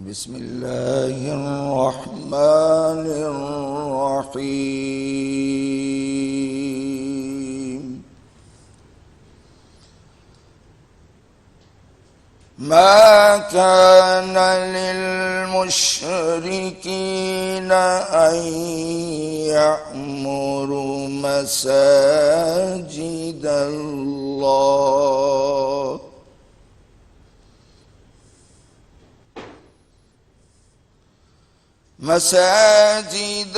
بسم الله الرحمن الرحيم ما كان للمشركين أن يعمروا مساجد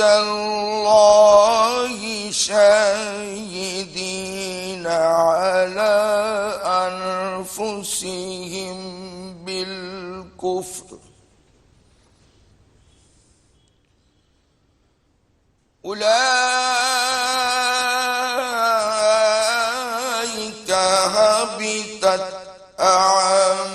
الله شاهدين على أنفسهم بالكفر أولئك هبطت أعمالهم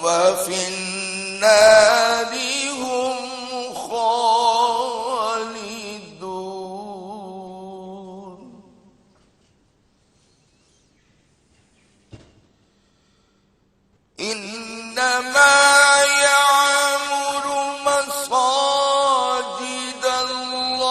وفي النار هم خالدون إنما يعمر مساجد الله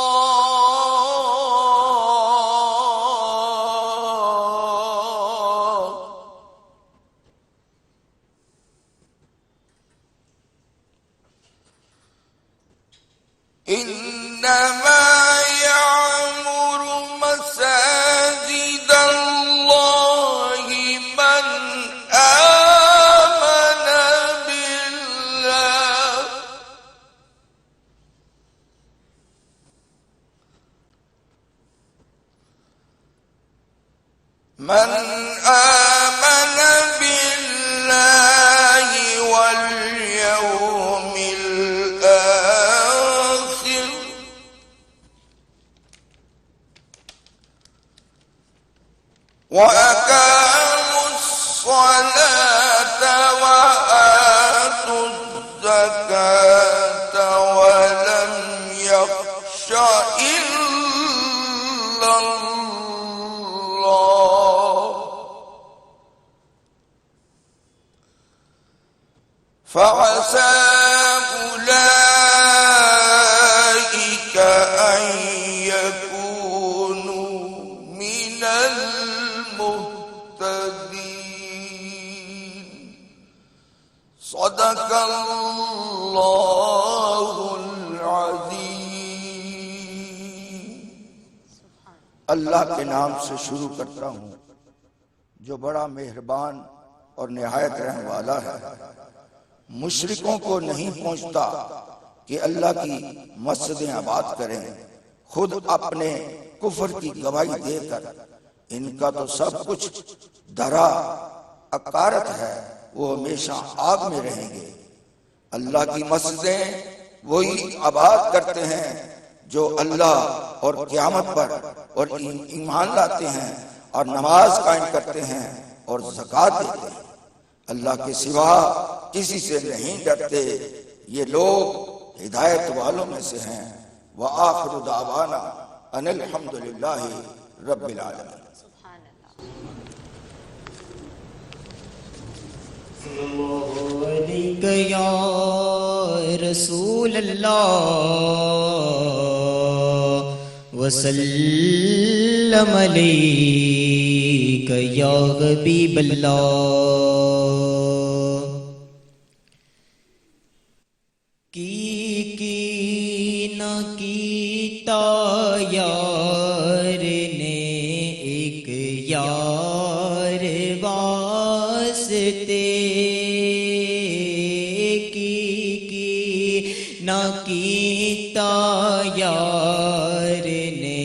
من آمن بالله واليوم الآخر وأقاموا الصلاة وآتوا الزكاة ولم يخش إلا الله فعسى أولئك أن يكونوا من المهتدين صدق الله العظيم. اللہ کے نام سے شروع کرتا ہوں جو بڑا مہربان اور نہایت رحم والا ہے. مشرکوں کو نہیں پہنچتا کہ اللہ کی مسجدیں آباد کریں، خود اپنے کفر کی گواہی دے کر ان کا تو سب کچھ درا اکارت ہے، وہ ہمیشہ آگ میں رہیں گے. اللہ کی مسجدیں وہی آباد کرتے ہیں جو اللہ اور قیامت پر اور ایمان لاتے ہیں اور نماز قائم کرتے ہیں اور زکوٰۃ دیتے ہیں. اللہ کے سوا کسی سے نہیں ڈرتے. یہ لوگ ہدایت والوں میں سے ہیں. وآخر دعوانا ان الحمد للہ رب العالمین. صلی اللہ علیہ یا رسول اللہ وسلم علیک یا حبیب اللہ. کی نہ کیتا یار نے ایک یار واسطے، کی نہ کیتا یار نے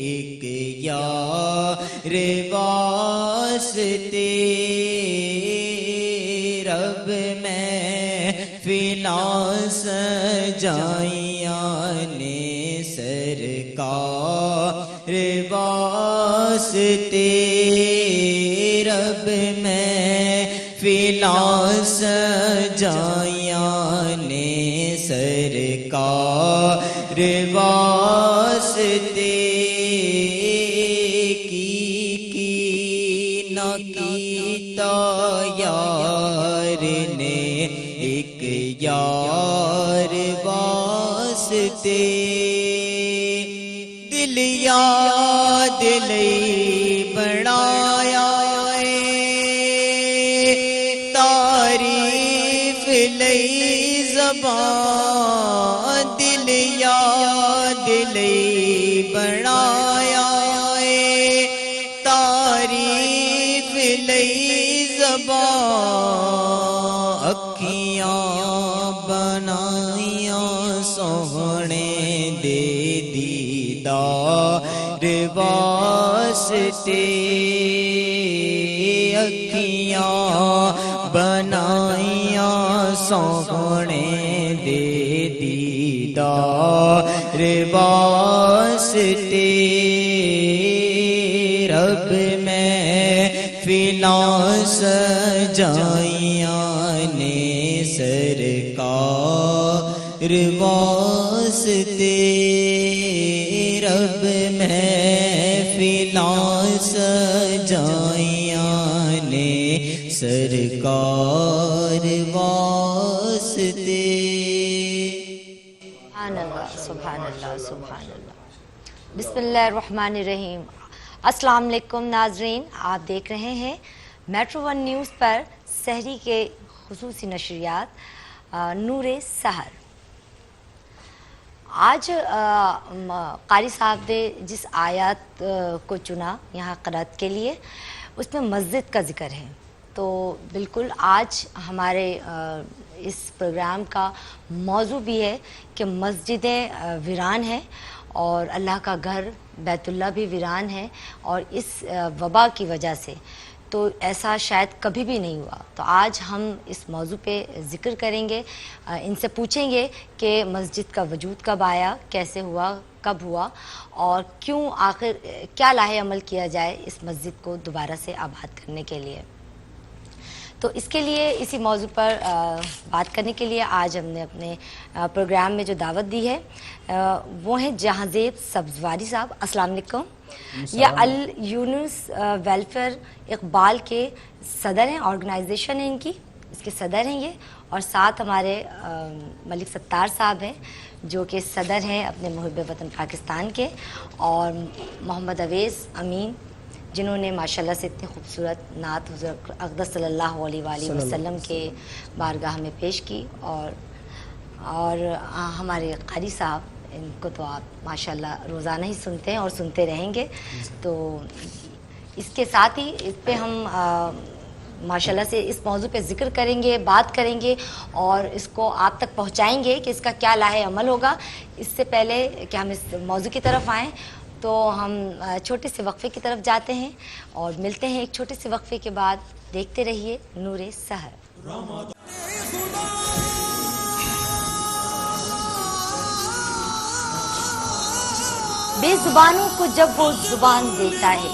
ایک یار واسطے. رب میں فلاں سجائیاں نے سرکار واسطے. رب میں فلاں سجائیاں نے سرکار واسطے کی نہ کیتا یار نے ایک یار واسطے دل یاد لئی بنایا تعریف لئی زبان دل یاد لئی بنایا تعریف لئی زبان اکھیاں بنائیاں سوہنے دے دیدار واسطے اکھیاں بنائیاں سوہنے دے دیدار واسطے رب میں فلاں سجائیاں نے سرکار واسطے رب میں فلاں سجائیاں نے سرکار واسطے سبحان اللہ سبحان اللہ سبحان اللہ۔ بسم اللہ الرحمن الرحیم۔ السلام علیکم ناظرین، آپ دیکھ رہے ہیں میٹرو ون نیوز پر سحری کے خصوصی نشریات نور سحر۔ آج قاری صاحب نے جس آیات کو چنا یہاں قرأت کے لیے، اس میں مسجد کا ذکر ہے۔ تو بالکل آج ہمارے اس پروگرام کا موضوع بھی ہے کہ مسجدیں ویران ہیں اور اللہ کا گھر بیت اللہ بھی ویران ہے، اور اس وبا کی وجہ سے تو ایسا شاید کبھی بھی نہیں ہوا۔ تو آج ہم اس موضوع پہ ذکر کریں گے، ان سے پوچھیں گے کہ مسجد کا وجود کب آیا، کیسے ہوا، کب ہوا، اور کیوں آخر کیا لاہ عمل کیا جائے اس مسجد کو دوبارہ سے آباد کرنے کے لیے۔ تو اس کے لیے اسی موضوع پر بات کرنے کے لیے آج ہم نے اپنے پروگرام میں جو دعوت دی ہے وہ ہیں جہاں زیب سبزواری صاحب۔ السلام علیکم۔ یہ الیونس ویلفیئر اقبال کے صدر ہیں، آرگنائزیشن ہے ان کی، اس کے صدر ہیں یہ، اور ساتھ ہمارے ملک ستار صاحب ہیں جو کہ صدر ہیں اپنے محب وطن پاکستان کے، اور محمد اویس امین جنہوں نے ماشاءاللہ سے اتنی خوبصورت نعت حضور اقدس صلی اللہ علیہ وآلہ وسلم کے بارگاہ میں پیش کی، اور ہمارے قاری صاحب، ان کو تو آپ ماشاءاللہ روزانہ ہی سنتے ہیں اور سنتے رہیں گے۔ تو اس کے ساتھ ہی اس پہ ہم ماشاءاللہ سے اس موضوع پہ ذکر کریں گے، بات کریں گے، اور اس کو آپ تک پہنچائیں گے کہ اس کا کیا لاہ عمل ہوگا۔ اس سے پہلے کہ ہم اس موضوع کی طرف آئیں تو ہم چھوٹے سے وقفے کی طرف جاتے ہیں اور ملتے ہیں ایک چھوٹے سے وقفے کے بعد۔ دیکھتے رہیے نور سحر۔ بے زبانوں کو جب وہ زبان دیتا ہے،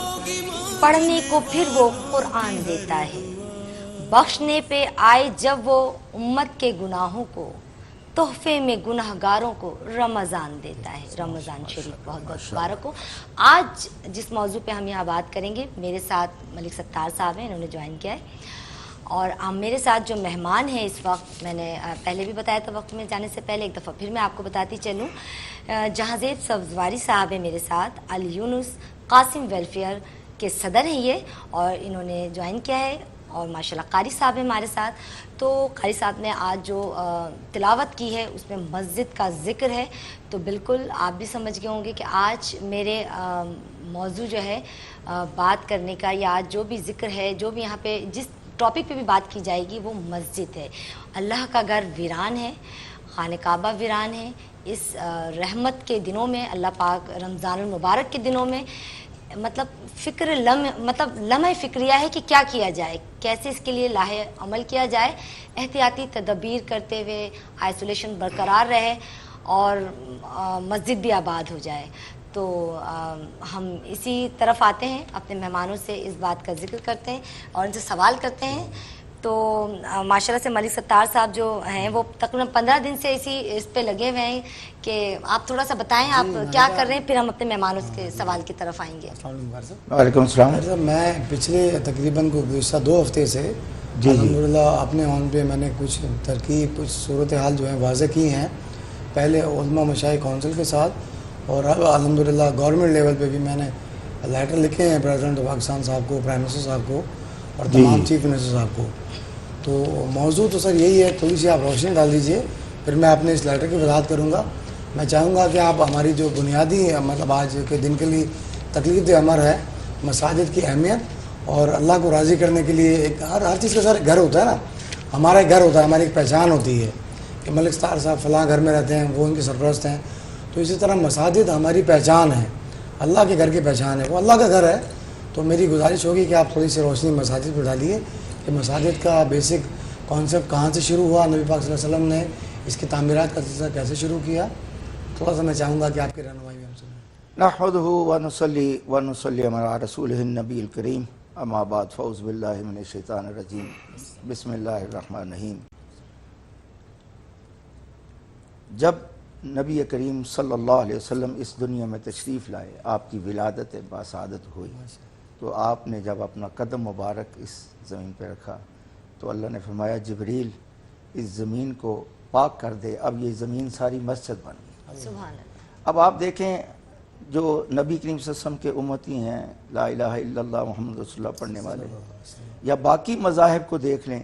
پڑھنے کو پھر وہ قرآن دیتا ہے، بخشنے پہ آئے جب وہ امت کے گناہوں کو، تحفے میں گناہگاروں کو رمضان دیتا ہے۔ رمضان شریف بہت بہت مبارک ہو۔ آج جس موضوع پہ ہم یہاں بات کریں گے، میرے ساتھ ملک ستار صاحب ہیں، انہوں نے جوائن کیا ہے، اور میرے ساتھ جو مہمان ہیں اس وقت، میں نے پہلے بھی بتایا تھا وقت میں جانے سے پہلے، ایک دفعہ پھر میں آپ کو بتاتی چلوں۔ جہاں زیب سبزواری صاحب ہیں میرے ساتھ، الیونس قاسم ویلفیئر کے صدر ہیں یہ، اور انہوں نے جوائن کیا ہے، اور ماشاءاللہ قاری صاحب ہیں ہمارے ساتھ۔ تو قاری صاحب نے آج جو تلاوت کی ہے اس میں مسجد کا ذکر ہے، تو بالکل آپ بھی سمجھ گئے ہوں گے کہ آج میرے موضوع جو ہے بات کرنے کا، یا آج جو بھی ذکر ہے، جو بھی یہاں پہ جس ٹاپک پہ بھی بات کی جائے گی وہ مسجد ہے۔ اللہ کا گھر ویران ہے، خانہ کعبہ ویران ہے۔ اس رحمت کے دنوں میں، اللہ پاک رمضان المبارک کے دنوں میں، مطلب لمحہ فکریہ ہے کہ کیا کیا جائے، کیسے اس کے لیے لاہ عمل کیا جائے، احتیاطی تدابیر کرتے ہوئے آئسولیشن برقرار رہے اور مسجد بھی آباد ہو جائے۔ تو ہم اسی طرف آتے ہیں، اپنے مہمانوں سے اس بات کا ذکر کرتے ہیں اور ان سے سوال کرتے ہیں۔ تو ماشاءاللہ سے ملک ستار صاحب جو ہیں وہ تقریباً 15 دن سے اس پہ لگے ہوئے ہیں کہ آپ تھوڑا سا بتائیں آپ کیا کر رہے ہیں، پھر ہم اپنے مہمانوں کے سوال کی طرف آئیں گے۔ وعلیکم السلام۔ صاحب میں پچھلے تقریباً گزشتہ 2 ہفتے سے الحمدللہ اپنے آن پہ میں نے کچھ ترکیب کچھ صورتحال جو ہیں واضح کی ہیں، پہلے علماء مشائخ کونسل کے ساتھ، اور اب الحمدللہ گورنمنٹ لیول پہ بھی میں نے لیٹر لکھے ہیں پریزیڈنٹ آف پاکستان صاحب کو، پرائم منسٹر صاحب کو اور تمام چیف منسٹر صاحب کو۔ تو موضوع تو سر یہی ہے، تھوڑی سی آپ روشنی ڈال دیجئے، پھر میں اپنے اس لیٹر کی وضاحت کروں گا۔ میں چاہوں گا کہ آپ ہماری جو بنیادی مطلب آج کے دن کے لیے تکلیف دہ امر ہے مساجد کی اہمیت اور اللہ کو راضی کرنے کے لیے ایک ہر چیز کا سر گھر ہوتا ہے نا، ہمارا ایک گھر ہوتا ہے، ہماری ایک پہچان ہوتی ہے کہ ملک ستار صاحب فلاں گھر میں رہتے ہیں، وہ ان کے سرپرست ہیں، تو اسی طرح مساجد ہماری پہچان ہے، اللہ کے گھر کی پہچان ہے، وہ اللہ کا گھر ہے۔ تو میری گزارش ہوگی کہ آپ تھوڑی سی روشنی مساجد پہ ڈالیے کہ مساجد کا بیسک کانسیپٹ کہاں سے شروع ہوا، نبی پاک صلی اللہ علیہ وسلم نے اس کی تعمیرات کا سلسلہ کیسے شروع کیا، تھوڑا سا میں چاہوں گا کہ آپ کی رہنمائی میں ہم سنیں۔ نحمدہ ونصلی علی رسولہ النبی الکریم، اما بعد، فاعوذ باللہ من الشیطان الرجیم، بسم اللہ الرحمن الرحیم۔ جب نبی کریم صلی اللہ علیہ وسلم اس دنیا میں تشریف لائے، آپ کی ولادت باسعادت ہوئی، تو آپ نے جب اپنا قدم مبارک اس زمین پہ رکھا تو اللہ نے فرمایا جبریل اس زمین کو پاک کر دے، اب یہ زمین ساری مسجد بن گئی۔ سبحان اللہ۔ اب آپ دیکھیں جو نبی کریم صلی اللہ علیہ وسلم کے امتی ہیں، لا الہ الا اللہ محمد رسول اللہ پڑھنے والے، یا باقی مذاہب کو دیکھ لیں،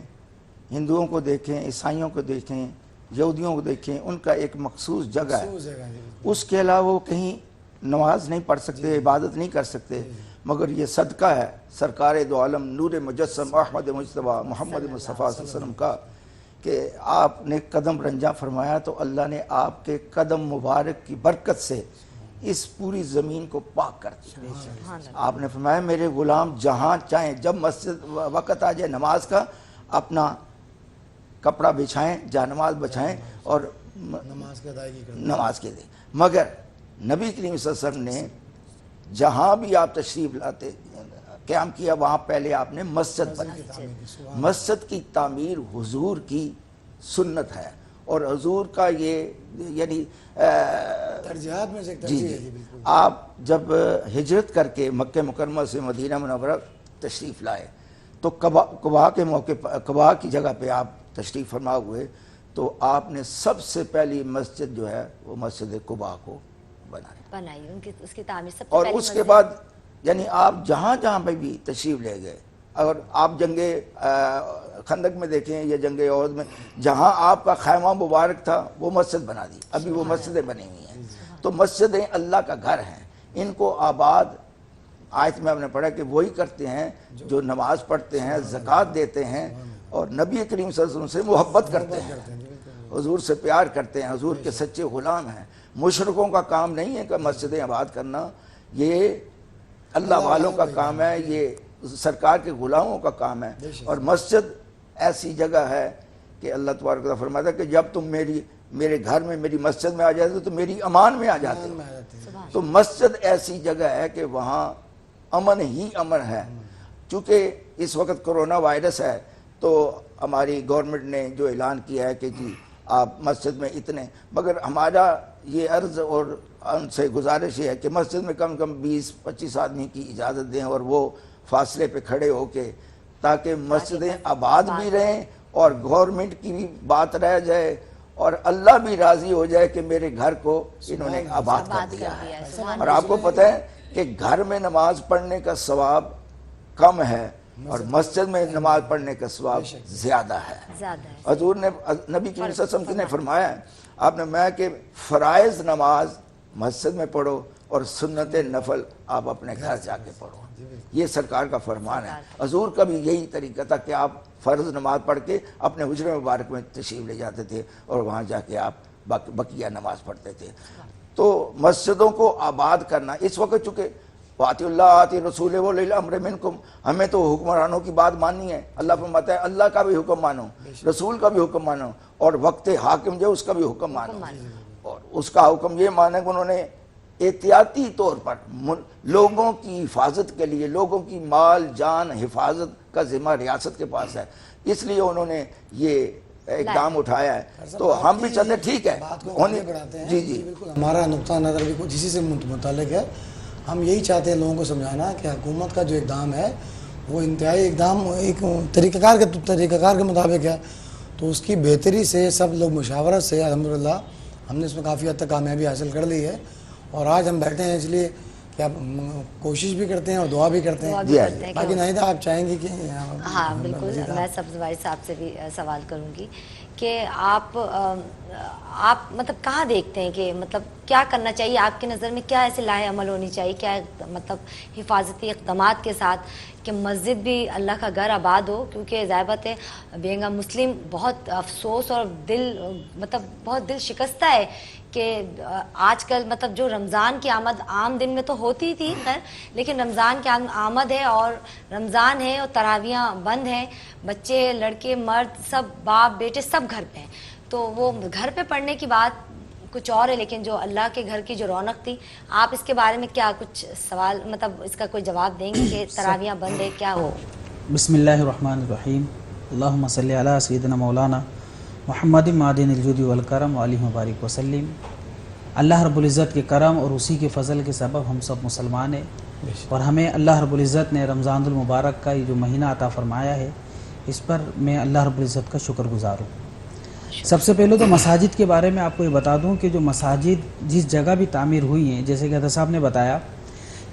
ہندوؤں کو دیکھیں، عیسائیوں کو دیکھیں، یہودیوں کو دیکھیں، ان کا ایک مخصوص جگہ ہے، اس کے علاوہ وہ کہیں نماز نہیں پڑھ سکتے، عبادت نہیں کر سکتے، مگر یہ صدقہ ہے سرکار دو عالم نور مجسم احمد مجتبیٰ محمد مصطفیٰ صلی اللہ علیہ وسلم کا کہ آپ نے قدم رنجاں فرمایا تو اللہ نے آپ کے قدم مبارک کی برکت سے اس پوری زمین کو پاک کر دیا۔ آپ نے فرمایا میرے غلام جہاں چاہیں، جب مسجد وقت آ جائے نماز کا، اپنا کپڑا بچھائیں، جہاں نماز بچھائیں اور نماز کی ادائیگی کریں، نماز کے دیں۔ مگر نبی کریم صلی اللہ علیہ وسلم نے جہاں بھی آپ تشریف لاتے قیام کیا، وہاں پہلے آپ نے مسجد بنائی۔ مسجد کی تعمیر حضور کی سنت ہے، اور حضور کا یہ یعنی ترجیحات میں سے ایک جی ترجیح ہے۔ جی بالکل آپ جب ہجرت کر کے مکہ مکرمہ سے مدینہ منورہ تشریف لائے تو قباء کے موقع پر، قباء کی جگہ پہ آپ تشریف فرما ہوئے، تو آپ نے سب سے پہلی مسجد جو ہے وہ مسجد قباء کو بنائی، اس کی تعمیر سب سے اور پہلی اس کے مسجد۔ بعد یعنی آپ جہاں جہاں پہ بھی تشریف لے گئے، اگر آپ جنگ خندق میں دیکھیں یا جنگ احد میں، جہاں آپ کا خیمہ مبارک تھا وہ مسجد بنا دی، ابھی وہ مسجدیں بنی ہوئی ہیں۔ تو مسجدیں اللہ کا گھر ہیں، ان کو آباد، آیت میں ہم نے پڑھا کہ وہی کرتے ہیں جو نماز پڑھتے ہیں، زکوٰۃ دیتے ہیں، اور نبی کریم صلی اللہ علیہ وسلم سے محبت کرتے ہیں، حضور سے پیار کرتے ہیں، حضور کے سچے غلام ہیں۔ مشرکوں کا کام نہیں ہے کہ مسجدیں آباد کرنا، یہ اللہ والوں کا کام ہے، یہ سرکار کے غلاموں کا کام ہے۔ اور مسجد ایسی جگہ ہے کہ اللہ تبارک و تعالیٰ فرماتا ہے کہ جب تم میرے گھر میں، میری مسجد میں آ جاتے ہو تو میری امان میں آ جاتے ہو۔ تو مسجد ایسی جگہ ہے کہ وہاں امن ہی امن ہے۔ چونکہ اس وقت کرونا وائرس ہے تو ہماری گورنمنٹ نے جو اعلان کیا ہے کہ جی آپ مسجد میں اتنے، مگر ہمارا یہ عرض اور ان سے گزارش یہ ہے کہ مسجد میں کم کم 20-25 آدمی کی اجازت دیں، اور وہ فاصلے پہ کھڑے ہو کے، تاکہ مسجدیں آباد بھی رہیں اور گورنمنٹ کی بھی بات رہ جائے اور اللہ بھی راضی ہو جائے کہ میرے گھر کو انہوں نے آباد کر دیا ہے۔ اور آپ کو پتہ ہے کہ گھر میں نماز پڑھنے کا ثواب کم ہے اور مسجد میں نماز پڑھنے کا ثواب زیادہ ہے۔ حضور نے، نبی کریم صلی اللہ علیہ وسلم نے فرمایا ہے، آپ نے میں کہ فرائض نماز مسجد میں پڑھو اور سنت نفل آپ اپنے گھر جا کے پڑھو، یہ سرکار کا فرمان ہے۔ حضور کا بھی یہی طریقہ تھا کہ آپ فرض نماز پڑھ کے اپنے حجرے مبارک میں تشریف لے جاتے تھے اور وہاں جا کے آپ بقیہ نماز پڑھتے تھے۔ تو مسجدوں کو آباد کرنا، اس وقت چونکہ وَأَطِيعُوا اللَّهَ وَأَطِيعُوا الرَّسُولَ وَأُولِي الْأَمْرِ مِنْكُمْ، ہمیں تو حکمرانوں کی بات ماننی ہے۔ اللہ فرماتا ہے اللہ کا بھی حکم مانو، رسول کا بھی حکم مانو، اور وقت حاکم جو اس کا بھی حکم مانو۔ اور اس کا حکم یہ مانا کہ انہوں نے احتیاطی طور پر لوگوں کی حفاظت کے لیے، لوگوں کی مال جان حفاظت کا ذمہ ریاست کے پاس ہے، اس لیے انہوں نے یہ اقدام اٹھایا ہے۔ تو ہم بھی چاہتے ہیں ٹھیک ہے بات کو آگے بڑھاتے ہیں۔ جی جی بالکل ہمارا نقطہ نظر بھی کچھ اسی سے متعلق ہے۔ ہم یہی چاہتے ہیں لوگوں کو سمجھانا کہ حکومت کا جو اقدام ہے وہ انتہائی اقدام ایک طریقہ کار کے مطابق ہے، تو اس کی بہتری سے سب لوگ مشاورت سے الحمدللہ ہم نے اس میں کافی حد تک کامیابی حاصل کر لی ہے، اور آج ہم بیٹھے ہیں اس لیے کہ آپ کوشش بھی کرتے ہیں اور دعا بھی کرتے ہیں۔ باقی ناہیدہ آپ چاہیں گے کہ ہاں بالکل، میں سبز بھائی صاحب سے بھی سوال کروں گی کہ آپ مطلب کہاں دیکھتے ہیں کہ مطلب کیا کرنا چاہیے آپ کی نظر میں، کیا ایسے لاہ عمل ہونی چاہیے، کیا مطلب حفاظتی اقدامات کے ساتھ کہ مسجد بھی اللہ کا گھر آباد ہو، کیونکہ ظاہر بات ہے بینگا مسلم بہت افسوس اور مطلب بہت دل شکستہ ہے کہ آج کل مطلب جو رمضان کی آمد عام دن میں تو ہوتی ہی تھی خیر، لیکن رمضان کی آمد ہے اور رمضان ہے اور تراویاں بند ہیں، بچے لڑکے مرد سب باپ بیٹے سب گھر پہ ہیں، تو وہ گھر پہ پڑھنے کی بات کچھ اور ہے، لیکن جو اللہ کے گھر کی جو رونق تھی، آپ اس کے بارے میں کیا کچھ سوال مطلب اس کا کوئی جواب دیں گے کہ تراویاں بند ہے کیا ہو؟ بسم اللہ الرحمن الرحیم، اللہم صلی علی سیدنا مولانا محمد معدن الجود والکرم علیہ مبارک وسلم۔ اللہ رب العزت کے کرم اور اسی کے فضل کے سبب ہم سب مسلمان ہیں، اور ہمیں اللہ رب العزت نے رمضان المبارک کا یہ جو مہینہ عطا فرمایا ہے، اس پر میں اللہ رب العزت کا شکر گزار ہوں۔ سب سے پہلے تو مساجد کے بارے میں آپ کو یہ بتا دوں کہ جو مساجد جس جگہ بھی تعمیر ہوئی ہیں، جیسے کہ حضرت صاحب نے بتایا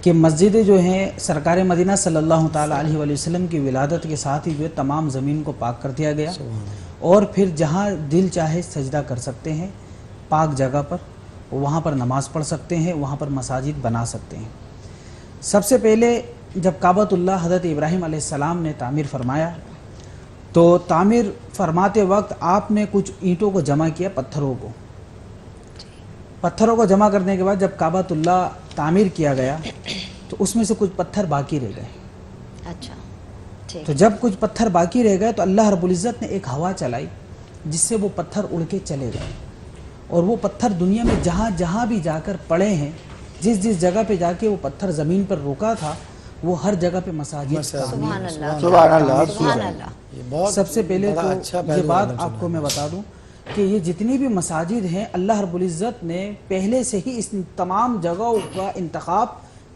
کہ مسجدیں جو ہیں سرکار مدینہ صلی اللہ تعالیٰ علیہ وآلہ وسلم کی ولادت کے ساتھ ہی جو ہے تمام زمین کو پاک کر دیا گیا، اور پھر جہاں دل چاہے سجدہ کر سکتے ہیں پاک جگہ پر، وہاں پر نماز پڑھ سکتے ہیں، وہاں پر مساجد بنا سکتے ہیں۔ سب سے پہلے جب کعبۃ اللہ حضرت ابراہیم علیہ السلام نے تعمیر فرمایا، تو تعمیر فرماتے وقت آپ نے کچھ اینٹوں کو جمع کیا، پتھروں کو جمع کرنے کے بعد جب کعبۃ اللہ تعمیر کیا گیا تو اس میں سے کچھ پتھر باقی رہ گئے۔ اچھا ٹھیک، تو جب کچھ پتھر باقی رہ گئے تو اللہ رب العزت نے ایک ہوا چلائی جس سے وہ پتھر اڑ کے چلے گئے، اور وہ پتھر دنیا میں جہاں جہاں بھی جا کر پڑے ہیں، جس جس جگہ پہ جا کے وہ پتھر زمین پر رکا تھا، وہ ہر جگہ پہ مساجد سبحان اللہ سبحان اللہ سبحان اللہ۔ سب سے پہلے تو یہ بات آپ کو میں بتا دوں کہ یہ جتنی بھی مساجد ہیں اللہ رب العزت نے پہلے سے ہی اس تمام جگہوں کا انتخاب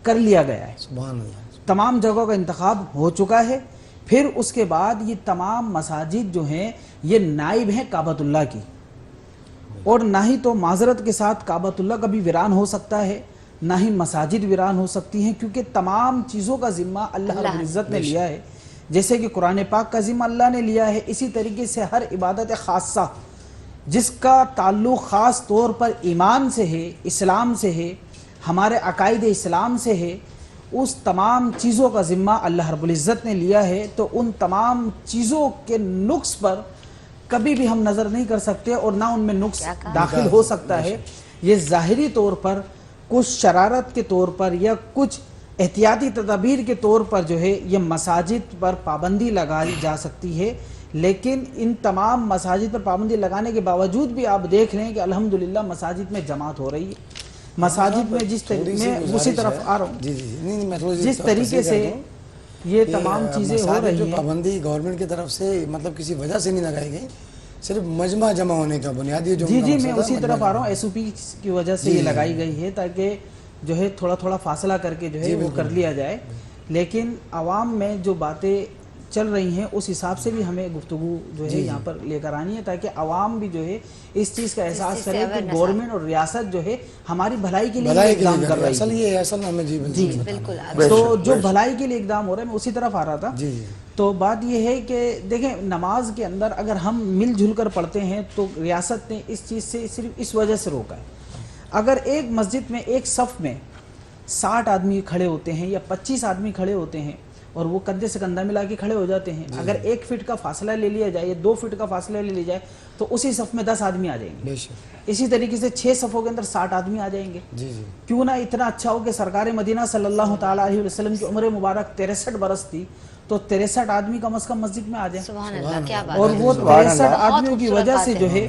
کر لیا گیا ہے، سبحان اللہ، تمام جگہوں کا انتخاب ہو چکا ہے۔ پھر اس کے بعد یہ تمام مساجد جو ہیں یہ نائب ہیں کعبۃ اللہ کی، اور نہ ہی تو معذرت کے ساتھ کعبۃ اللہ کبھی ویران ہو سکتا ہے، نہ ہی مساجد ویران ہو سکتی ہیں، کیونکہ تمام چیزوں کا ذمہ اللہ رب العزت نے لیا ہے۔ جیسے کہ قرآن پاک کا ذمہ اللہ نے لیا ہے، اسی طریقے سے ہر عبادت خاصہ جس کا تعلق خاص طور پر ایمان سے ہے، اسلام سے ہے، ہمارے عقائد اسلام سے ہے، اس تمام چیزوں کا ذمہ اللہ رب العزت نے لیا ہے۔ تو ان تمام چیزوں کے نقص پر کبھی بھی ہم نظر نہیں کر سکتے، اور نہ ان میں نقص داخل ہو سکتا ہے۔ یہ ظاہری طور پر کچھ شرارت کے طور پر یا کچھ احتیاطی تدابیر کے طور پر جو ہے یہ مساجد پر پابندی لگائی جا سکتی ہے، لیکن ان تمام مساجد پر پابندی لگانے کے باوجود بھی آپ دیکھ رہے ہیں کہ الحمدللہ مساجد میں جماعت ہو رہی ہے۔ مساجد میں جس طریقے میں اسی طرف آ رہا ہوں، جس طریقے سے یہ تمام چیزیں ہو رہی ہیں، پابندی گورنمنٹ کی طرف سے مطلب کسی وجہ سے نہیں لگائی گئی، صرف مجمع جمع ہونے کا بنیادی جو جی میں اسی طرف آ رہا ہوں، ایس او پی کی وجہ سے یہ لگائی گئی ہے تاکہ جو ہے تھوڑا تھوڑا فاصلہ کر کے جو ہے وہ کر لیا جائے۔ لیکن عوام میں جو باتیں چل رہی ہیں اس حساب سے بھی ہمیں گفتگو جو ہے یہاں پر لے کر آنی ہے، تاکہ عوام بھی جو ہے اس چیز کا احساس کرے کہ گورنمنٹ اور ریاست جو ہے ہماری بھلائی کے لیے اقدام کر رہی ہے۔ اصل ہمیں جی بالکل، تو جو بھلائی کے لیے اقدام ہو رہا ہے میں اسی طرف آ رہا تھا۔ تو بات یہ ہے کہ دیکھیں نماز کے اندر اگر ہم مل جل کر پڑھتے ہیں تو ریاست نے اس چیز سے صرف اس وجہ سے روکا ہے۔ اگر ایک مسجد میں ایک صف میں 60 آدمی کھڑے ہوتے ہیں یا 25 آدمی کھڑے ہوتے ہیں اور وہ کندھے سے کندھا ملا کے کھڑے ہو جاتے ہیں، اگر 1 فٹ کا فاصلہ لے لیا جائے یا 2 فٹ کا فاصلہ لے لیا جائے تو اسی صف میں 10 آدمی آ جائیں گے۔ اسی طریقے سے 6 صفوں کے اندر 60 آدمی آ جائیں گے۔ کیوں نہ اتنا اچھا ہو کہ سرکار مدینہ صلی اللہ تعالیٰ علیہ وسلم کی عمر مبارک 63 برس تھی، تو 63 آدمی کم از کم مسجد میں آ جائیں، سبحان اللہ، کیا بات اور وہ 63 آدمیوں کی وجہ سے جو ہے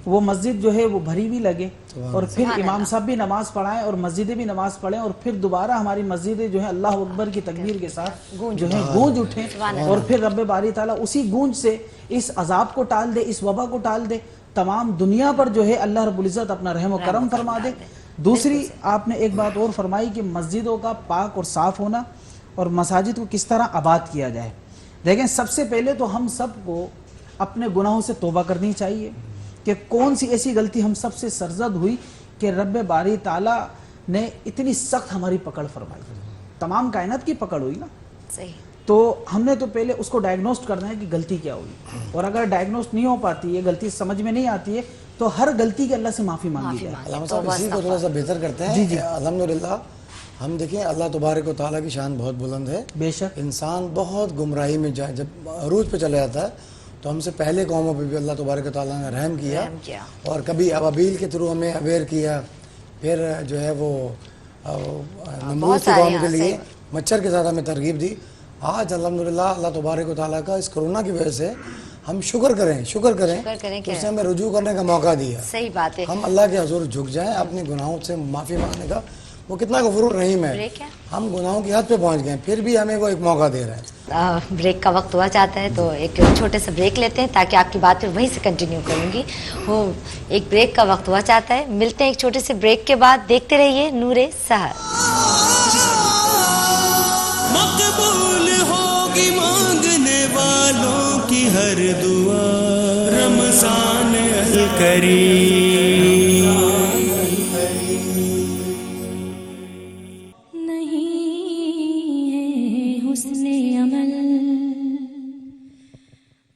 وہ مسجد جو ہے وہ بھری بھی لگے اور پھر امام صاحب بھی نماز پڑھائیں اور مسجدیں بھی نماز پڑھیں اور پھر دوبارہ ہماری مسجدیں جو ہیں اللہ اکبر کی تکبیر کے ساتھ جو ہیں گونج اٹھیں اور پھر رب باری تعالیٰ اسی گونج سے اس عذاب کو ٹال دے، اس وبا کو ٹال دے، تمام دنیا پر جو ہے اللہ رب العزت اپنا رحم و کرم فرما دے۔ دوسری آپ نے ایک بات اور فرمائی کہ مسجدوں کا پاک اور صاف ہونا اور مساجد کو کس طرح آباد کیا جائے۔ دیکھیں سب سے پہلے تو ہم سب کو اپنے گناہوں سے توبہ کرنی چاہیے کہ کون سی ایسی غلطی ہم سب سے سرزد ہوئی کہ رب باری تعالیٰ نے اتنی سخت ہماری پکڑ فرمائی، تمام کائنات کی پکڑ ہوئی نا، صحیح۔ تو ہم نے تو پہلے اس کو ڈائگنوسٹ کرنا ہے کہ غلطی کیا ہوئی، اور اگر ڈائگنوسٹ نہیں ہو پاتی ہے، غلطی سمجھ میں نہیں آتی ہے، تو ہر غلطی کے اللہ سے معافی مانگی جائے۔ علامہ صاحب اسی کو تھوڑا سا بہتر کرتے ہیں کہ الحمدللہ ہم دیکھیں اللہ تبارک و تعالیٰ کی شان بہت بلند ہے، بے شک انسان بہت گمراہی میں جائے جب عروج پہ چلا جاتا ہے تو ہم سے پہلے قوموں پہ بھی اللہ تبارک و تعالیٰ نے رحم کیا اور کبھی ابابیل کے تھرو ہمیں اویئر کیا، پھر جو ہے وہ نمرود کی قوم کے لیے مچھر کے ساتھ ہمیں ترغیب دی۔ آج الحمدللہ اللہ تبارک و تعالیٰ کا اس کرونا کی وجہ سے ہم شکر کریں کہ اس نے ہمیں رجوع کرنے کا موقع دیا۔ صحیح بات ہے۔ ہم اللہ کے حضور جھک جائیں، اپنے گناہوں سے معافی مانگنے کا، وہ کتنا غفور الرحیم ہے۔ ہم گناہوں کی حد پہ پہنچ گئے پھر بھی ہمیں وہ ایک موقع دے رہا ہے۔ بریک کا وقت ہوا چاہتا ہے تو ایک چھوٹے سے بریک لیتے ہیں تاکہ آپ کی بات پھر وہیں سے کنٹینیو کروں گی۔ وہ ایک بریک کا وقت ہوا چاہتا ہے، ملتے ہیں ایک چھوٹے سے بریک کے بعد، دیکھتے رہیے نور سحر۔ مقبول ہوگی مانگنے والوں کی ہر دعا، رمضان الکریم۔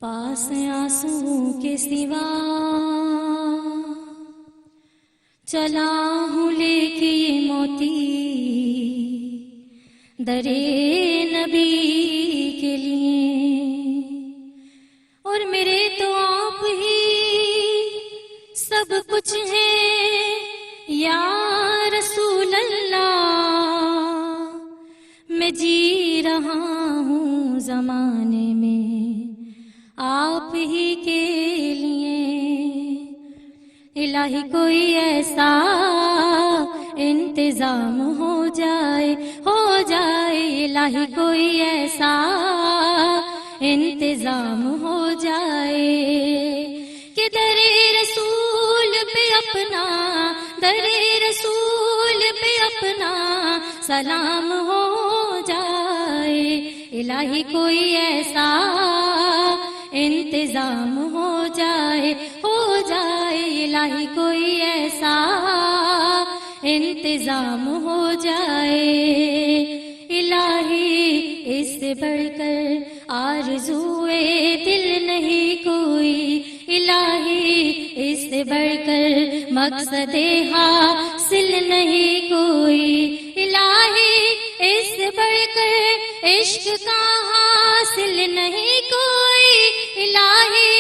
پاس آنسوں کے سوا چلا ہوں لے کے یہ موتی درے نبی کے لیے، اور میرے تو آپ ہی سب کچھ ہیں یا رسول اللہ، میں جی رہا ہوں زمانے میں آپ ہی کے لیے۔ الہی کوئی ایسا انتظام ہو جائے الہی کوئی ایسا انتظام ہو جائے کہ در رسول پہ اپنا سلام ہو جائے۔ الہی کوئی ایسا انتظام ہو جائے الہی کوئی ایسا انتظام ہو جائے۔ الہی اس سے بڑھ کر آرزوئے دل نہیں کوئی، الہی اس سے بڑھ کر مقصد حاصل نہیں کوئی، الہی اس سے بڑھ کر عشق کا حاصل نہیں کوئی، الہی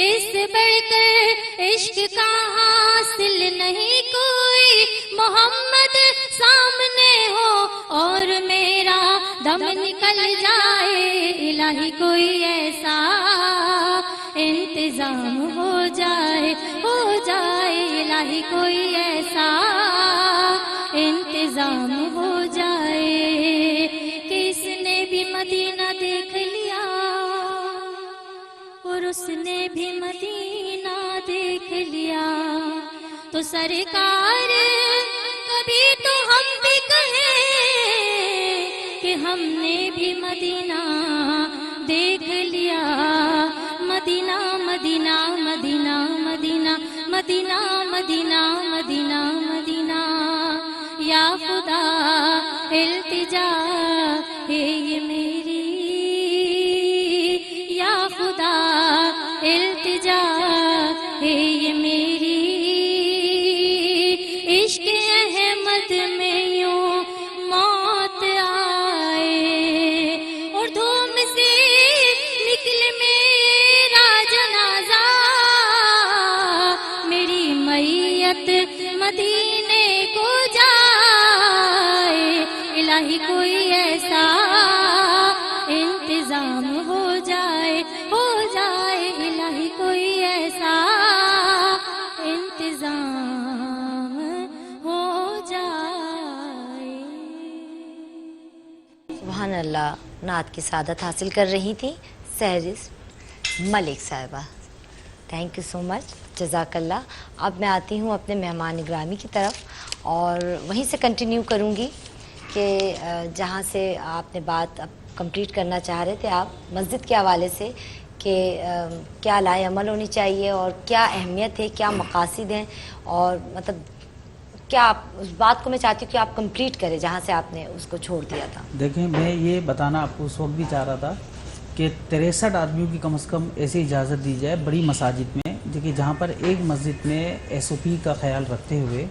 اس سے بڑھ کر عشق کا حاصل نہیں کوئی۔ محمد سامنے ہو اور میرا دم نکل جائے، الہی کوئی ایسا انتظام ہو جائے الہی کوئی ایسا انتظام ہو جائے کہ اس نے بھی مدینہ دیکھ لیا اور اس نے بھی مدینہ دیکھ لیا، تو سرکار کبھی تو ہم بھی کہیں کہ ہم نے بھی مدینہ دیکھ لیا۔ مدینہ مدینہ مدینہ مدینہ مدینہ مدینہ مدینہ مدینہ، یا خدا التجا ہے یہ میری، یا خدا التجا ہے یہ میری، عشق احمد میں یوں موت آئے اور دھوم سے نکل میرا جنازہ، میری میت مدینے کو جائے، الہی کوئی ایسا انتظام ہو جائے الہی کوئی ایسا سبحان اللہ نعت کی سعادت حاصل کر رہی تھی سہرس ملک صاحبہ. تھینک یو سو مچ, جزاک اللہ. اب میں آتی ہوں اپنے مہمان گرامی کی طرف اور وہیں سے کنٹینیو کروں گی کہ جہاں سے آپ نے بات اب کمپلیٹ کرنا چاہ رہے تھے آپ مسجد کے حوالے سے کہ کیا لائے عمل ہونی چاہیے اور کیا اہمیت ہے, کیا مقاصد ہیں, اور مطلب کیا آپ اس بات کو میں چاہتی ہوں کہ آپ کمپلیٹ کریں جہاں سے آپ نے اس کو چھوڑ دیا تھا. دیکھیں میں یہ بتانا آپ کو اس وقت بھی چاہ رہا تھا کہ 63 آدمیوں کی کم از کم ایسی اجازت دی جائے بڑی مساجد میں, دیکھیے جہاں پر ایک مسجد میں SOP کا خیال رکھتے ہوئے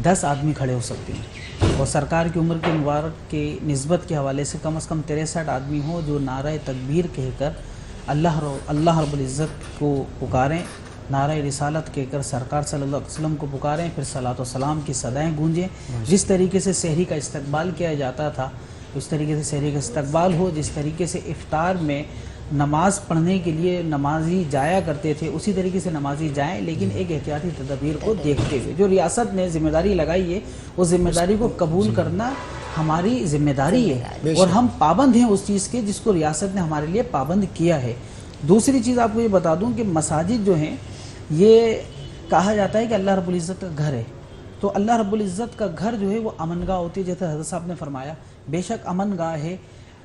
10 آدمی کھڑے ہو سکتے ہیں, اور سرکار کی عمر کے مبارک کی نسبت کے حوالے سے کم از کم 63 آدمی ہوں جو نعرہ تکبیر کہہ کر اللہ رب العزت کو پکاریں, نعرہ رسالت کہہ کر سرکار صلی اللہ علیہ وسلم کو پکاریں, پھر صلاۃ و سلام کی صدائیں گونجیں. جس طریقے سے سحری کا استقبال کیا جاتا تھا اس طریقے سے سحری کا استقبال ہو, جس طریقے سے افطار میں نماز پڑھنے کے لیے نمازی جایا کرتے تھے اسی طریقے سے نمازی جائیں, لیکن ایک احتیاطی تدابیر کو دیکھتے ہوئے. جو ریاست نے ذمہ داری لگائی ہے اس ذمہ داری کو قبول کرنا ہماری ذمہ داری ہے, اور ہم پابند ہیں اس چیز کے جس کو ریاست نے ہمارے لیے پابند کیا ہے. دوسری چیز آپ کو یہ بتا دوں کہ مساجد جو ہیں یہ کہا جاتا ہے کہ اللہ رب العزت کا گھر ہے, تو اللہ رب العزت کا گھر جو ہے وہ امن گاہ ہوتی ہے, جیسے حضرت صاحب نے فرمایا بے شک امن گاہ ہے,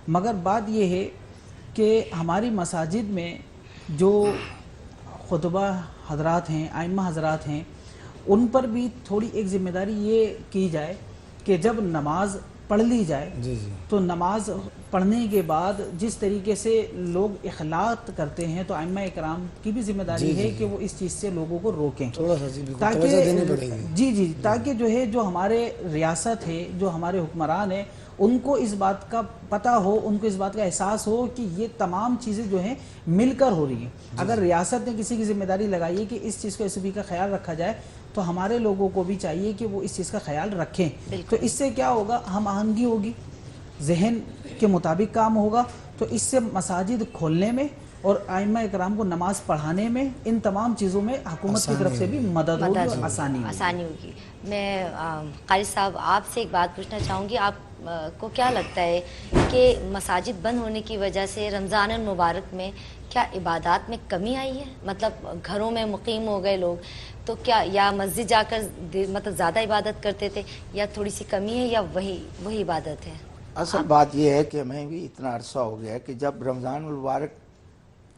مگر بات یہ ہے کہ ہماری مساجد میں جو خطبہ حضرات ہیں, ائمہ حضرات ہیں, ان پر بھی تھوڑی ایک ذمہ داری یہ کی جائے کہ جب نماز پڑھ لی جائے تو نماز پڑھنے کے بعد جس طریقے سے لوگ اخلاط کرتے ہیں تو ائمہ اکرام کی بھی ذمہ داری ہے کہ وہ اس چیز سے لوگوں کو روکیں, تاکہ تاکہ جو ہے جو ہمارے ریاست ہے, جو ہمارے حکمران ہیں, ان کو اس بات کا پتہ ہو, ان کو اس بات کا احساس ہو کہ یہ تمام چیزیں جو ہیں مل کر ہو رہی ہیں. اگر ریاست نے کسی کی ذمہ داری لگائی ہے کہ اس چیز کو SOP کا خیال رکھا جائے تو ہمارے لوگوں کو بھی چاہیے کہ وہ اس چیز کا خیال رکھیں. تو اس سے کیا ہوگا, ہم آہنگی ہوگی, ذہن کے مطابق کام ہوگا, تو اس سے مساجد کھولنے میں اور ائمہ اکرام کو نماز پڑھانے میں ان تمام چیزوں میں حکومت کی طرف سے بھی مدد ہوگی اور آسانی ہوگی. میں قاری صاحب آپ سے ایک بات پوچھنا چاہوں گی, آپ کو کیا لگتا ہے کہ مساجد بند ہونے کی وجہ سے رمضان المبارک میں کیا عبادات میں کمی آئی ہے؟ مطلب گھروں میں مقیم ہو گئے لوگ تو کیا یا مسجد جا کر مطلب زیادہ عبادت کرتے تھے, یا تھوڑی سی کمی ہے, یا وہی عبادت ہے؟ اصل بات یہ ہے کہ ہمیں بھی اتنا عرصہ ہو گیا ہے کہ جب رمضان المبارک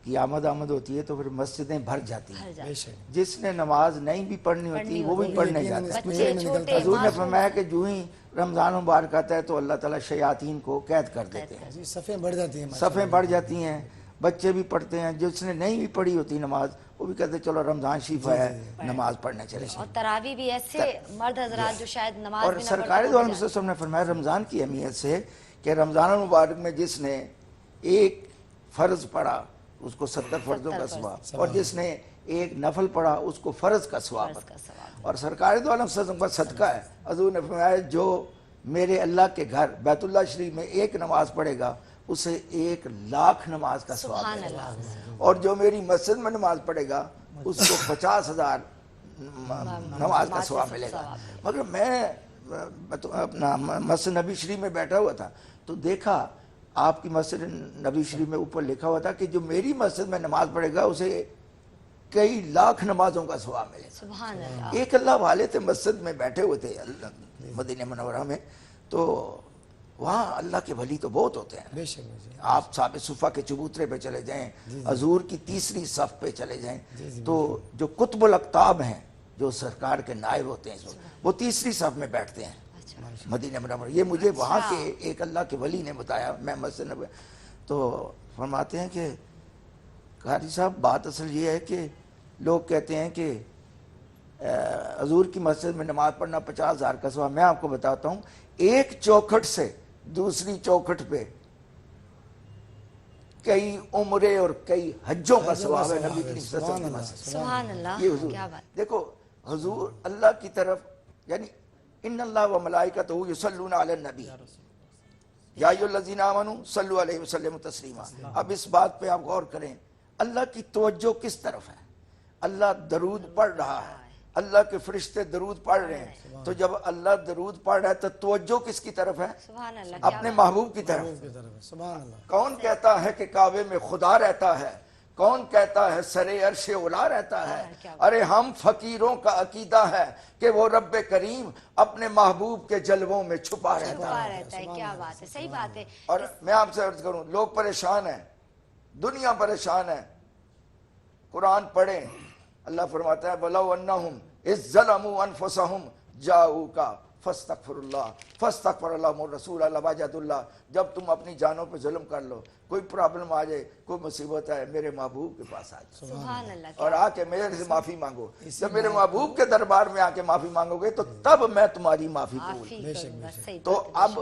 کی آمد ہوتی ہے تو پھر مسجدیں بھر جاتی ہیں. جس نے نماز نہیں بھی پڑھنی ہوتی وہ بھی پڑھنے جاتا ہے. حضور نے فرمایا کہ جو ہی رمضان مبارک آتا ہے تو اللہ تعالیٰ شیاطین کو قید کر دیتے ہیں, صفیں بڑھ جاتی ہیں, صفیں بڑھ جاتی ہیں, بچے بھی پڑھتے ہیں. جس نے نہیں بھی پڑھی ہوتی نماز وہ بھی کہتے ہیں چلو رمضان شریف ہے نماز پڑھنے چلے. اور تراویح بھی ایسے مرد حضرات جو شاید نماز اور سرکار دو عالم صلی اللہ علیہ وسلم نے فرمایا رمضان کی اہمیت سے کہ رمضان المبارک میں جس نے ایک فرض پڑھا اس کو 70 فرضوں کا ثواب, اور جس نے ایک نفل پڑھا اس کو فرض کا ثواب. اور سرکار دو عالم صلی اللہ علیہ وسلم کا صدقہ ہے. حضور نے فرمایا جو میرے اللہ کے گھر بیت اللہ شریف میں ایک نماز پڑھے گا اسے 1,00,000 نماز کا ثواب ملے گا, اور جو میری مسجد میں نماز پڑھے گا اس کو 50,000 نماز کا ثواب ملے گا. مگر میں اپنا مسجد نبی شریف میں بیٹھا ہوا تھا تو دیکھا آپ کی مسجد نبی شریف میں اوپر لکھا ہوا تھا کہ جو میری مسجد میں نماز پڑھے گا اسے کئی لاکھ نمازوں کا ثواب ملے گا. سبحان اللہ. ایک اللہ والے تھے مسجد میں بیٹھے ہوئے تھے مدینہ منورہ میں, تو وہاں اللہ کے ولی تو بہت ہوتے ہیں. آپ صاحب صفہ کے چبوترے پہ چلے جائیں, حضور کی تیسری صف پہ چلے جائیں, تو جو قطب الاقطاب ہیں جو سرکار کے نائب ہوتے ہیں وہ تیسری صف میں بیٹھتے ہیں مدینہ منورہ. یہ مجھے وہاں کے ایک اللہ کے ولی نے بتایا. میں مسجد میں تو فرماتے ہیں کہ قاری صاحب بات اصل یہ ہے کہ لوگ کہتے ہیں کہ حضور کی مسجد میں نماز پڑھنا 50,000 کا ثواب. میں آپ کو بتاتا ہوں ایک چوکھٹ سے دوسری چوکھٹ پہ کئی عمرے اور کئی حجوں کا ثواب ہے نبی کریم صلی اللہ علیہ وسلم. سبحان اللہ. یہ حضور کیا بات. دیکھو حضور اللہ کی طرف یعنی ان اللہ و ملائکتہ یصلون علی النبی یا ایھا الذین آمنوا صلوا علیہ وسلم تسلیما. اب اس بات پہ آپ غور کریں اللہ کی توجہ کس طرف ہے. اللہ درود پڑھ رہا ہے اللہ کے فرشتے درود پڑھ رہے ہیں، تو جب اللہ درود پڑھ رہا ہے تو توجہ کس کی طرف ہے؟ سبحان اللہ، اپنے محبوب کی طرف۔ کی طرف سبحان اللہ۔ کون کہتا ہے کہ کعبے میں خدا رہتا ہے؟ کون کہتا ہے سرے عرش اولا رہتا ہے؟ ارے ہم فقیروں کا عقیدہ ہے کہ وہ رب کریم اپنے محبوب کے جلووں میں چھپا رہتا ہے۔ رہتا ہے، کیا بات ہے، صحیح بات ہے۔ اور میں آپ سے عرض کروں، لوگ پریشان ہیں، دنیا پریشان ہے، قرآن پڑھیں، اللہ فرماتا ہے وَلَوْ أَنَّهُمْ إِذْ ظَلَمُوا أَنفُسَهُمْ جَاءُوكَ فَاسْتَغْفِرُ اللَّهَ فَاسْتَغْفَرَ لَهُمُ الرَّسُولَ لَوَجَدُوا اللَّهَ۔ جب تم اپنی جانوں پہ ظلم کر لو، کوئی پرابلم آ جائے، کوئی مصیبت ہے، میرے محبوب کے پاس آ جاؤ سبحان اللہ، اور آ کے میرے سے معافی مانگو۔ جب میرے محبوب کے دربار میں آ کے معافی مانگو گے تو تب میں تمہاری معافی قبول معافی کروں گا، صحیح تو بات ہے۔ اب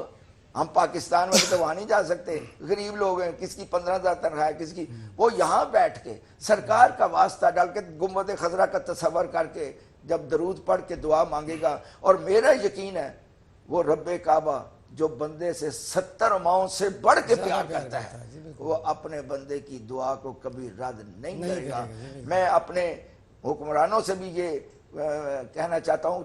ہم پاکستان میں تو وہاں نہیں جا سکتے، غریب لوگ ہیں، کس کی 15,000 تنخواہ ہے، کس کی، وہ یہاں بیٹھ کے سرکار کا واسطہ ڈال کے گنبد خضرا کا تصور کر کے جب درود پڑھ کے دعا مانگے گا، اور میرا یقین ہے وہ رب کعبہ جو بندے سے 70 ماؤں سے بڑھ کے پیار کرتا ہے، وہ اپنے بندے کی دعا کو کبھی رد نہیں کرے گا۔ میں اپنے حکمرانوں سے بھی یہ کہنا چاہتا ہوں،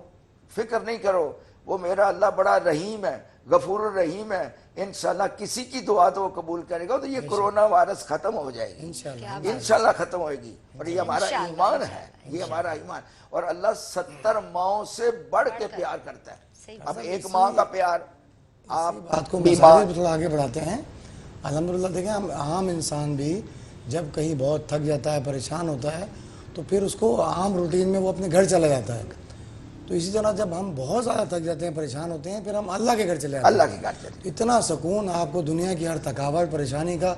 فکر نہیں کرو، وہ میرا اللہ بڑا رحیم ہے، غفور الرحیم ہے، انشاءاللہ کسی کی دعا تو وہ قبول کرے گا، تو یہ کرونا وائرس ختم ہو جائے گی، انشاءاللہ ختم ہوئے گی، اور یہ ہمارا ایمان ہے، یہ ہمارا ایمان، اور اللہ 70 ماؤں سے بڑھ کے پیار کرتا ہے۔ اب ایک ماں کا پیار، آپ بات کو مسائل پہ تھوڑا آگے بڑھاتے ہیں۔ الحمدللہ دیکھیں، ہم عام انسان بھی جب کہیں بہت تھک جاتا ہے، پریشان ہوتا ہے، تو پھر اس کو عام روٹین میں وہ اپنے گھر چلا جاتا ہے۔ تو اسی طرح جب ہم بہت زیادہ تھک جاتے ہیں، پریشان ہوتے ہیں، پھر ہم اللہ کے گھر چلے جاتے ہیں۔ اللہ کے گھر چلے، اتنا سکون آپ کو دنیا کی ہر تھکاوٹ پریشانی کا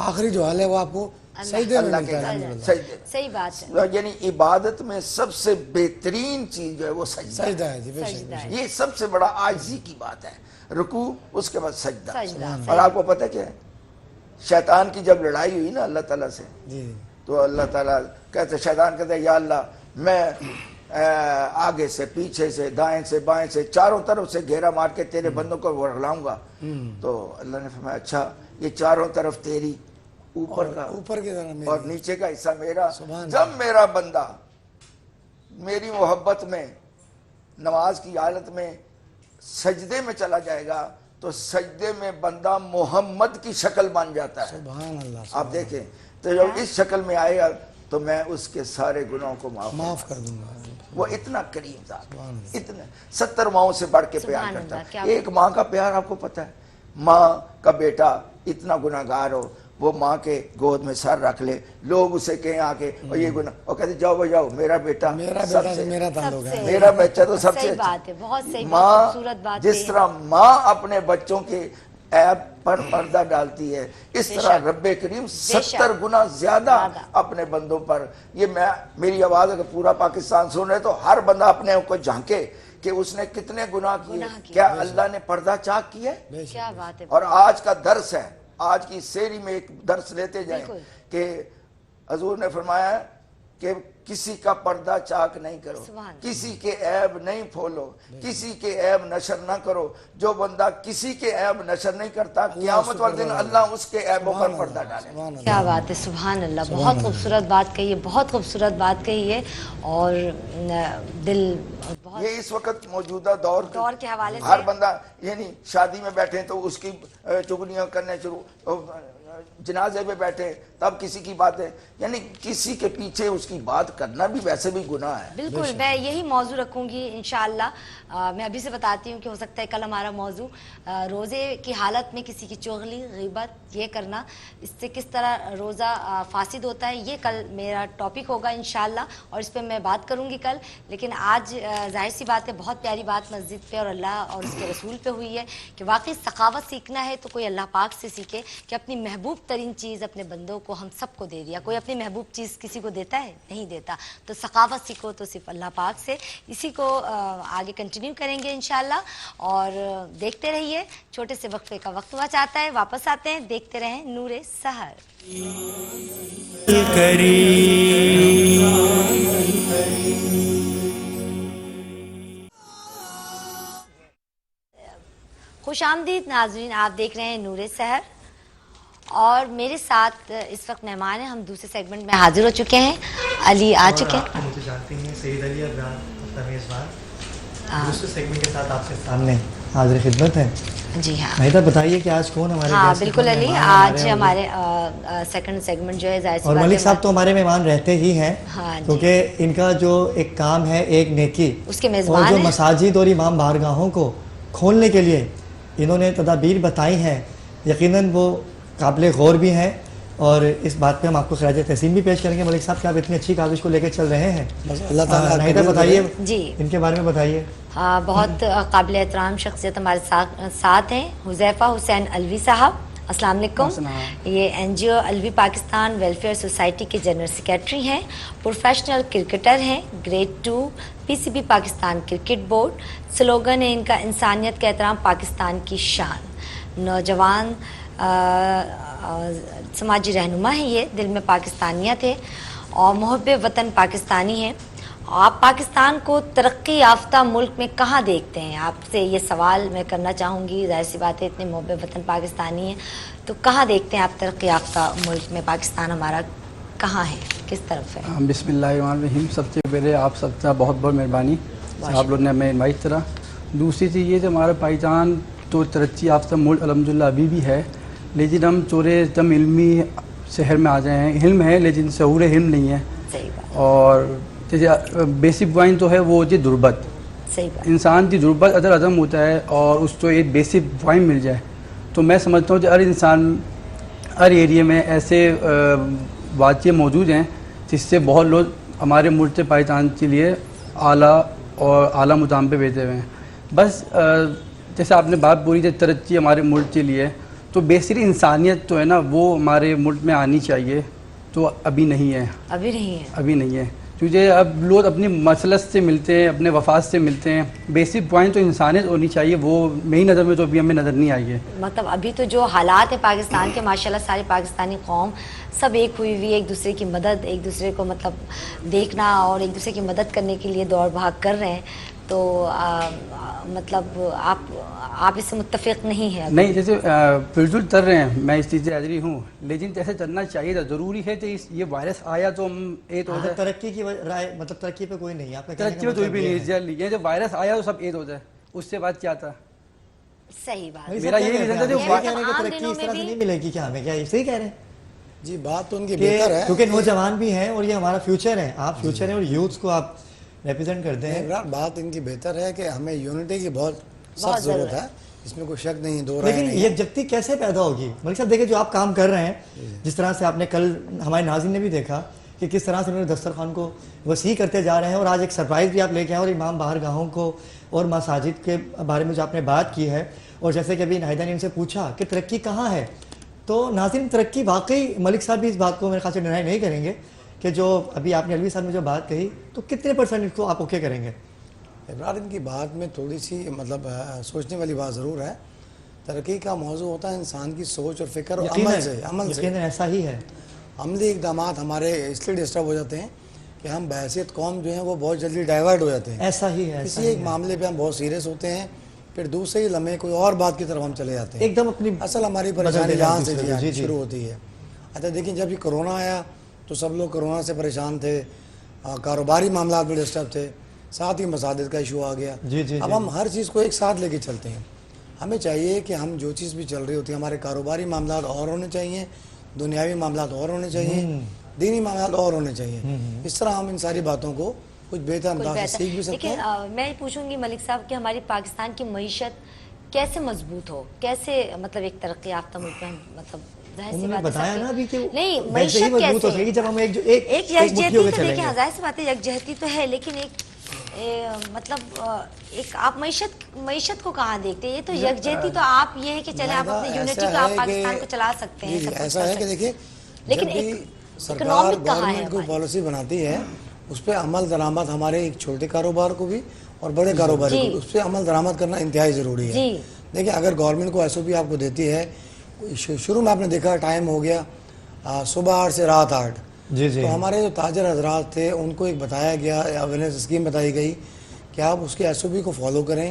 آخری جو حال ہے وہ آپ کو سجدے میں ملتا ہے۔ الحمدللہ صحیح بات ہے، یعنی عبادت میں سب سے بہترین چیز جو ہے وہ سجدہ ہے۔ سجدہ ہے جی، بے شک۔ یہ سب سے بڑا عاجزی کی بات ہے، رکوع، اس کے بعد سجدہ۔ سجدہ، اور آپ کو پتہ کیا ہے، شیطان کی جب لڑائی ہوئی نا اللہ تعالیٰ سے، جی تو اللہ تعالیٰ کہتے، شیطان کہتے ہیں یا اللہ میں آگے سے، پیچھے سے، دائیں سے، بائیں سے، چاروں طرف سے گھیرا مار کے تیرے بندوں کو ورگلاؤں گا۔ تو اللہ نے فرمایا اچھا، یہ چاروں طرف تیری، اوپر کا اوپر کی طرف اور نیچے کا حصہ میرا۔ سبحان جب میرا بندہ میری محبت میں نماز کی حالت میں سجدے میں چلا جائے گا تو سجدے میں بندہ محمد کی شکل بن جاتا ہے۔ سبحان اللہ، آپ دیکھیں، تو جب اس شکل میں آئے گا تو میں اس کے سارے گناہوں کو معاف کر دوں گا۔ وہ اتنا کریم ذات، اتنے 70 ماؤں سے بڑھ کے پیار کرتا ہے۔ ایک ماں کا پیار آپ کو پتہ ہے، ماں کا بیٹا اتنا گناہگار ہو، وہ ماں کے گود میں سر رکھ لے، لوگ اسے کہیں آ کے اور یہ گناہ، اور کہتے جاؤ بھائی جاؤ، میرا بیٹا میرا سب بیٹا سے، میرا تعلق ہے۔ میرا بچہ تو سب سے صحیح اچھا۔ بات ہے، بہت صحیح، ماں خوبصورت بات جس طرح ماں اپنے بچوں کے عیب پر پردہ ڈالتی ہے، اس طرح رب کریم 70 گنا زیادہ اپنے بندوں پر۔ یہ میری آواز اگر پورا پاکستان سن رہے تو ہر بندہ اپنے آپ کو جھانکے کہ اس نے کتنے گناہ کیے، کیا اللہ نے پردہ چاک کیا ہے؟ کیا بات ہے۔ اور آج کا درس ہے، آج کی سیری میں ایک درس لیتے جائیں کہ حضور نے فرمایا ہے کہ کسی کا پردہ چاک نہیں کرو، کسی کے عیب نہیں پھولو، کسی کے عیب نشر نہ کرو۔ جو بندہ کسی کے عیب نشر نہیں کرتا، قیامت والے دن اللہ اس کے عیبوں پر پردہ ڈالے۔ کیا بات ہے، سبحان اللہ، بہت خوبصورت بات کہی ہے، بہت خوبصورت بات کہی ہے، اور دل بہت یہ اس وقت موجودہ دور کے حوالے سے ہر بندہ، یعنی شادی میں بیٹھے تو اس کی چگلیاں کرنے شروع، جنازے میں بیٹھے تب کسی کی باتیں، یعنی کسی کے پیچھے اس کی بات کرنا بھی ویسے بھی گناہ ہے۔ بالکل، میں یہی موضوع رکھوں گی انشاءاللہ۔ میں ابھی سے بتاتی ہوں کہ ہو سکتا ہے کل ہمارا موضوع روزے کی حالت میں کسی کی چغلی، غیبت یہ کرنا، اس سے کس طرح روزہ فاسد ہوتا ہے، یہ کل میرا ٹاپک ہوگا انشاءاللہ، اور اس پہ میں بات کروں گی کل۔ لیکن آج ظاہر سی بات ہے، بہت پیاری بات مسجد پہ اور اللہ اور اس کے رسول پہ ہوئی ہے کہ واقعی ثقافت سیکھنا ہے تو کوئی اللہ پاک سے سیکھے کہ اپنی محبوب ترین چیز اپنے بندوں کو ہم سب کو دے دیا۔ کوئی اپنی محبوب چیز کسی کو دیتا ہے؟ نہیں دیتا۔ تو ثقافت سیکھو تو صرف اللہ پاک سے۔ اسی کو آگے کنٹینیو کریں گے انشاءاللہ، اور دیکھتے رہیے۔ چھوٹے سے وقفے کا وقت ہوا چاہتا ہے، واپس آتے ہیں، دیکھتے رہیں نور سحر۔ خوش آمدید ناظرین، آپ دیکھ رہے ہیں نور سحر، اور میرے ساتھ اس وقت مہمان ہیں, ہم دوسرے سیگمنٹ میں حاضر ہو چکے ہیں. علی آ چکے ہیں. مجھے جانتے ہیں سید علی ابرار اپنا میزبان دوسرے سیگمنٹ کے ساتھ آپ سے سامنے حاضر خدمت ہے. جی ہاں مہیدہ بتائیے کہ آج کون ہمارے ہاں guest بالکل علی, مہمان آج ہمارے ہمارے سیکنڈ سیگمنٹ جو ہے ظاہر سی اور بات ہے ملک صاحب تو ہمارے مہمان رہتے ہی ہیں ہاں جی, کیونکہ ان کا جو ایک کام ہے ایک نیکی اس کے اور میزبان جو ہیں. مساجد اور امام بارگاہوں کو کھولنے کے لیے انہوں نے تدابیر بتائی ہیں, یقیناً وہ قابل غور بھی ہیں. اور اس بات پہ ہم آپ کو خراج تحسین بھی پیش کریں گے ملک صاحب کہ آپ اتنی اچھی کاوش کو لے کے چل رہے ہیں. بس اللہ تعالیٰ مہیدہ بتائیے جی ان کے بارے میں بتائیے. ہاں, بہت قابل احترام شخصیت ہمارے ساتھ ہیں حذیفہ حسین علوی صاحب. السلام علیکم. یہ N G O Alvi Pakistan welfare society کے جنرل سیکریٹری ہیں, پروفیشنل کرکٹر ہیں, grade 2 P C B Pakistan cricket board. Slogan ہے ان کا انسانیت کا احترام پاکستان کی شان. نوجوان سماجی رہنما ہیں یہ, دل میں پاکستانیت ہے اور محب وطن پاکستانی ہیں. آپ پاکستان کو ترقی یافتہ ملک میں کہاں دیکھتے ہیں؟ آپ سے یہ سوال میں کرنا چاہوں گی, ظاہر سی بات ہے اتنے محب وطن پاکستانی ہیں تو کہاں دیکھتے ہیں آپ ترقی یافتہ ملک میں؟ پاکستان ہمارا کہاں ہے, کس طرف ہے؟ بسم اللہ الرحمن الرحیم. سب سے پہلے آپ سب کا بہت بہت مہربانی, آپ لوگوں نے ہمیں انوائٹ کرا. دوسری چیز یہ کہ ہمارا پاکستان تو ترقی یافتہ ملک الحمدللہ ابھی بھی ہے, لیکن ہم چورے دم علمی شہر میں آ جائے ہیں. علم ہے لیکن شعور علم نہیں ہے. صحیح بات, اور جیسے بیسک پوائنٹ تو ہے وہ جی دربت. صحیح بات. انسان کی دربت اگر عدم ہوتا ہے اور اس کو ایک بیسک پوائنٹ مل جائے تو میں سمجھتا ہوں کہ ہر انسان ہر ایریے میں ایسے واقعے موجود ہیں جس سے بہت لوگ ہمارے ملک پاکستان کے لیے اعلیٰ اور اعلیٰ مقام پہ بیٹھے ہوئے ہیں. بس جیسے آپ نے بات بولی تھی ترقی ہمارے ملک کے لیے, تو بیسک انسانیت تو ہے نا وہ ہمارے ملک میں آنی چاہیے, تو ابھی نہیں ہے. ابھی نہیں ہے. ابھی نہیں ہے کیونکہ اب لوگ اپنی مسلط سے ملتے ہیں, اپنے وفات سے ملتے ہیں. بیسک پوائنٹ تو انسانیت ہونی چاہیے, وہ میری نظر میں تو ابھی ہمیں نظر نہیں آئی ہے. مطلب ابھی تو جو حالات ہیں پاکستان کے, ماشاءاللہ ساری پاکستانی قوم سب ایک ہوئی ہوئی, ایک دوسرے کی مدد, ایک دوسرے کو مطلب دیکھنا اور ایک دوسرے کی مدد کرنے کے لیے دوڑ بھاگ کر رہے ہیں. تو مطلب آپ اس سے متفق نہیں ہیں؟ نہیں, جیسے فضول تر رہے ہیں, میں اس چیز سے حاضری ہوں, لیکن جیسے چلنا چاہیے تھا. ضروری ہے کہ یہ وائرس آیا تو ہم ایک ہو جائے. ترقی کی رائے مطلب ترقی پہ کوئی نہیں, آپ ترقی تو بھی نہیں, یہ جب وائرس آیا تو سب ایک ہو جائے, اس سے بات کیا تھا؟ صحیح بات. میرا یہی ریزن تھا ترقی اس طرح سے نہیں ملے گی. کیا ہمیں کیا صحیح کہہ رہے ہیں جی, بات تو ان کی بہتر ہے کیونکہ نوجوان بھی ہیں اور یہ ہمارا فیوچر ہے. آپ فیوچر ہیں اور یوتھ کو آپ ریپرزینٹ کرتے ہیں. بات ان کی بہتر ہے کہ ہمیں یونٹی کی بہت سخت ضرورت ہے, اس میں کوئی شک نہیں, دو رائے لیکن نہیں. یکجہتی کیسے پیدا ہوگی؟ ملک صاحب دیکھیں جو آپ کام کر رہے ہیں, جس طرح سے آپ نے کل ہمارے ناظرین نے بھی دیکھا کہ کس طرح سے انہوں نے دسترخوان کو وسیع کرتے جا رہے ہیں, اور آج ایک سرپرائز بھی آپ لے کے آئے اور امام بارگاہوں کو اور مساجد کے بارے میں جو آپ نے بات کی ہے, اور جیسے کہ ابھی ناہیدہ نے ان سے پوچھا کہ ترقی کہاں ہے, تو ناظرین ترقی واقعی ملک صاحب بھی اس بات کو میرے خیال سے ڈینائی نہیں کریں گے کہ جو ابھی آپ نے علوی صاحب نے جو بات کہی, تو کتنے پرسنٹ اس کو آپ اوکے کریں گے؟ ابراہیم کی بات میں تھوڑی سی مطلب سوچنے والی بات ضرور ہے. ترقی کا موضوع ہوتا ہے انسان کی سوچ اور فکر اور عمل سے. یقیناً ایسا ہی ہے. عملی اقدامات ہمارے اس لیے ڈسٹرب ہو جاتے ہیں کہ ہم بحیثیت قوم جو ہیں وہ بہت جلدی ڈائیورٹ ہو جاتے ہیں. ایسا ہی ہے. کسی ایک معاملے پہ ہم بہت سیریس ہوتے ہیں, پھر دوسرے ہی لمحے کوئی اور بات کی طرف ہم چلے جاتے ہیں. ایک دم اپنی اصل ہماری پریشانی یہاں سے شروع ہوتی ہے. اچھا دیکھیں, جب یہ کرونا آیا تو سب لوگ کرونا سے پریشان تھے, کاروباری معاملات میں ڈسٹرب تھے, ساتھ ہی مساجد کا ایشو آ گیا. اب ہم ہر چیز کو ایک ساتھ لے کے چلتے ہیں. ہمیں چاہیے کہ ہم جو چیز بھی چل رہی ہوتی ہے, ہمارے کاروباری معاملات اور ہونے چاہیے, دنیاوی معاملات اور ہونے چاہیے, دینی معاملات اور ہونے چاہیے. اس طرح ہم ان ساری باتوں کو کچھ بہتر انداز سے سیکھ بھی سکتے ہیں. لیکن میں پوچھوں گی ملک صاحب کہ ہماری پاکستان کی معیشت کیسے مضبوط ہو, کیسے مطلب ایک ترقی یافتہ ملک میں مطلب انہوں نے بتایا نا ابھی کہ نہیں معیشت کیسے جب ہم ایک یکجہتی تو دیکھیں, ظاہر سی بات ہے یکجہتی تو ہے, لیکن ایک مطلب ایک آپ معیشت کو کہاں دیکھتے ہیں؟ یہ تو یکجہتی تو آپ یہ ہے کہ چلے آپ اپنے یونٹی کو آپ پاکستان کو چلا سکتے ہیں. ایسا ہے کہ دیکھیے, لیکن جب بھی سرکار گورنمنٹ کو پالیسی بناتی ہے اس پہ عمل درآمد ہمارے ایک چھوٹے کاروبار کو بھی اور بڑے کاروبار کو اس پہ عمل درآمد کرنا انتہائی ضروری ہے. دیکھیں اگر گورنمنٹ کو ایس او پی آپ کو دیتی ہے, شروع میں آپ نے دیکھا ٹائم ہو گیا صبح 8 سے رات 8, تو ہمارے جو تاجر حضرات تھے ان کو ایک بتایا گیا, اویئرنیس اسکیم بتائی گئی کہ آپ اس کے ایس او پی کو فالو کریں,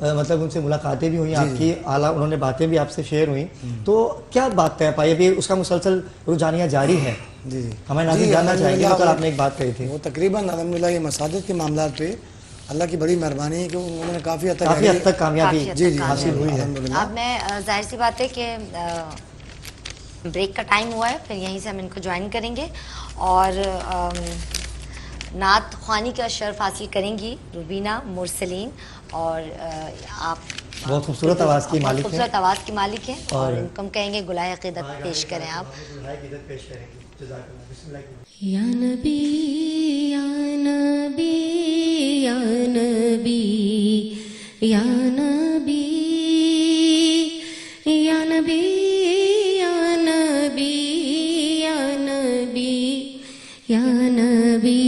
مطلب ان سے ملاقاتیں بھی ہوئیں آپ کی، اعلیٰ انہوں نے باتیں بھی آپ سے شیئر ہوئیں، تو کیا بات طے پائی؟ ابھی اس کا مسلسل رجحانیہ جاری ہے، جی جی ہمیں ناظرین جاننا چاہیں گے، تو کل آپ نے ایک بات کہی تھی وہ تقریباً الحمدللہ یہ مساجد کے معاملات پہ اللہ کی بڑی مہربانی ہے کہ انہوں نے کافی حد تک کامیابی جی جی حاصل ہوئی ہے۔ اب میں ظاہر سی بات ہے کہ بریک کا ٹائم ہوا ہے، پھر یہیں سے ہم ان کو جوائن کریں گے اور نعت خوانی کا شرف حاصل کریں گی روبینہ مرسلین، اور آپ بہت خوبصورت آواز کی مالک ہیں، خوبصورت آواز کی مالک ہیں، اور ان کو ہم کہیں گے گلائے عقیدت پیش کریں آپ۔ یا نبی یا نبی یا نبی یا نبی یا نبی یا نبی یا نبی یا نبی،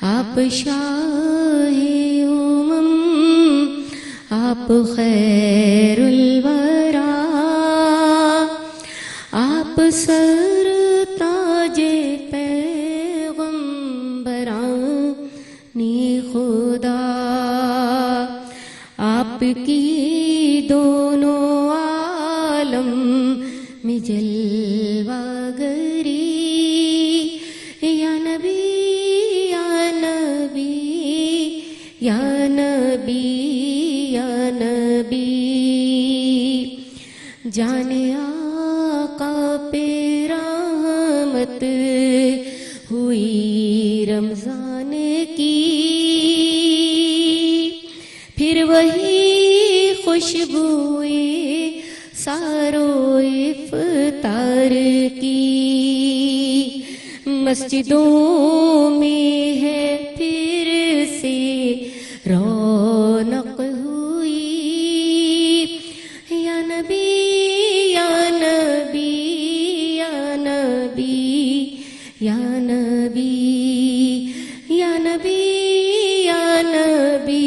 آپ شاہ امم، آپ خیر الورا، آپ سر تاج پیغمبران خدا، آپ کی دونوں عالم میں جلوہ گری، یا نبی یا نبی یا نبی یا نبی، جان آقا پہ رحمت ہوئی رمضان کی، پھر وہی خوشبوئے سارو افطار کی، مسجدوں میں ہے پھر سے رونق ہوئی، یا نبی یا نبی یا نبی یا نبی یا نبی یا نبی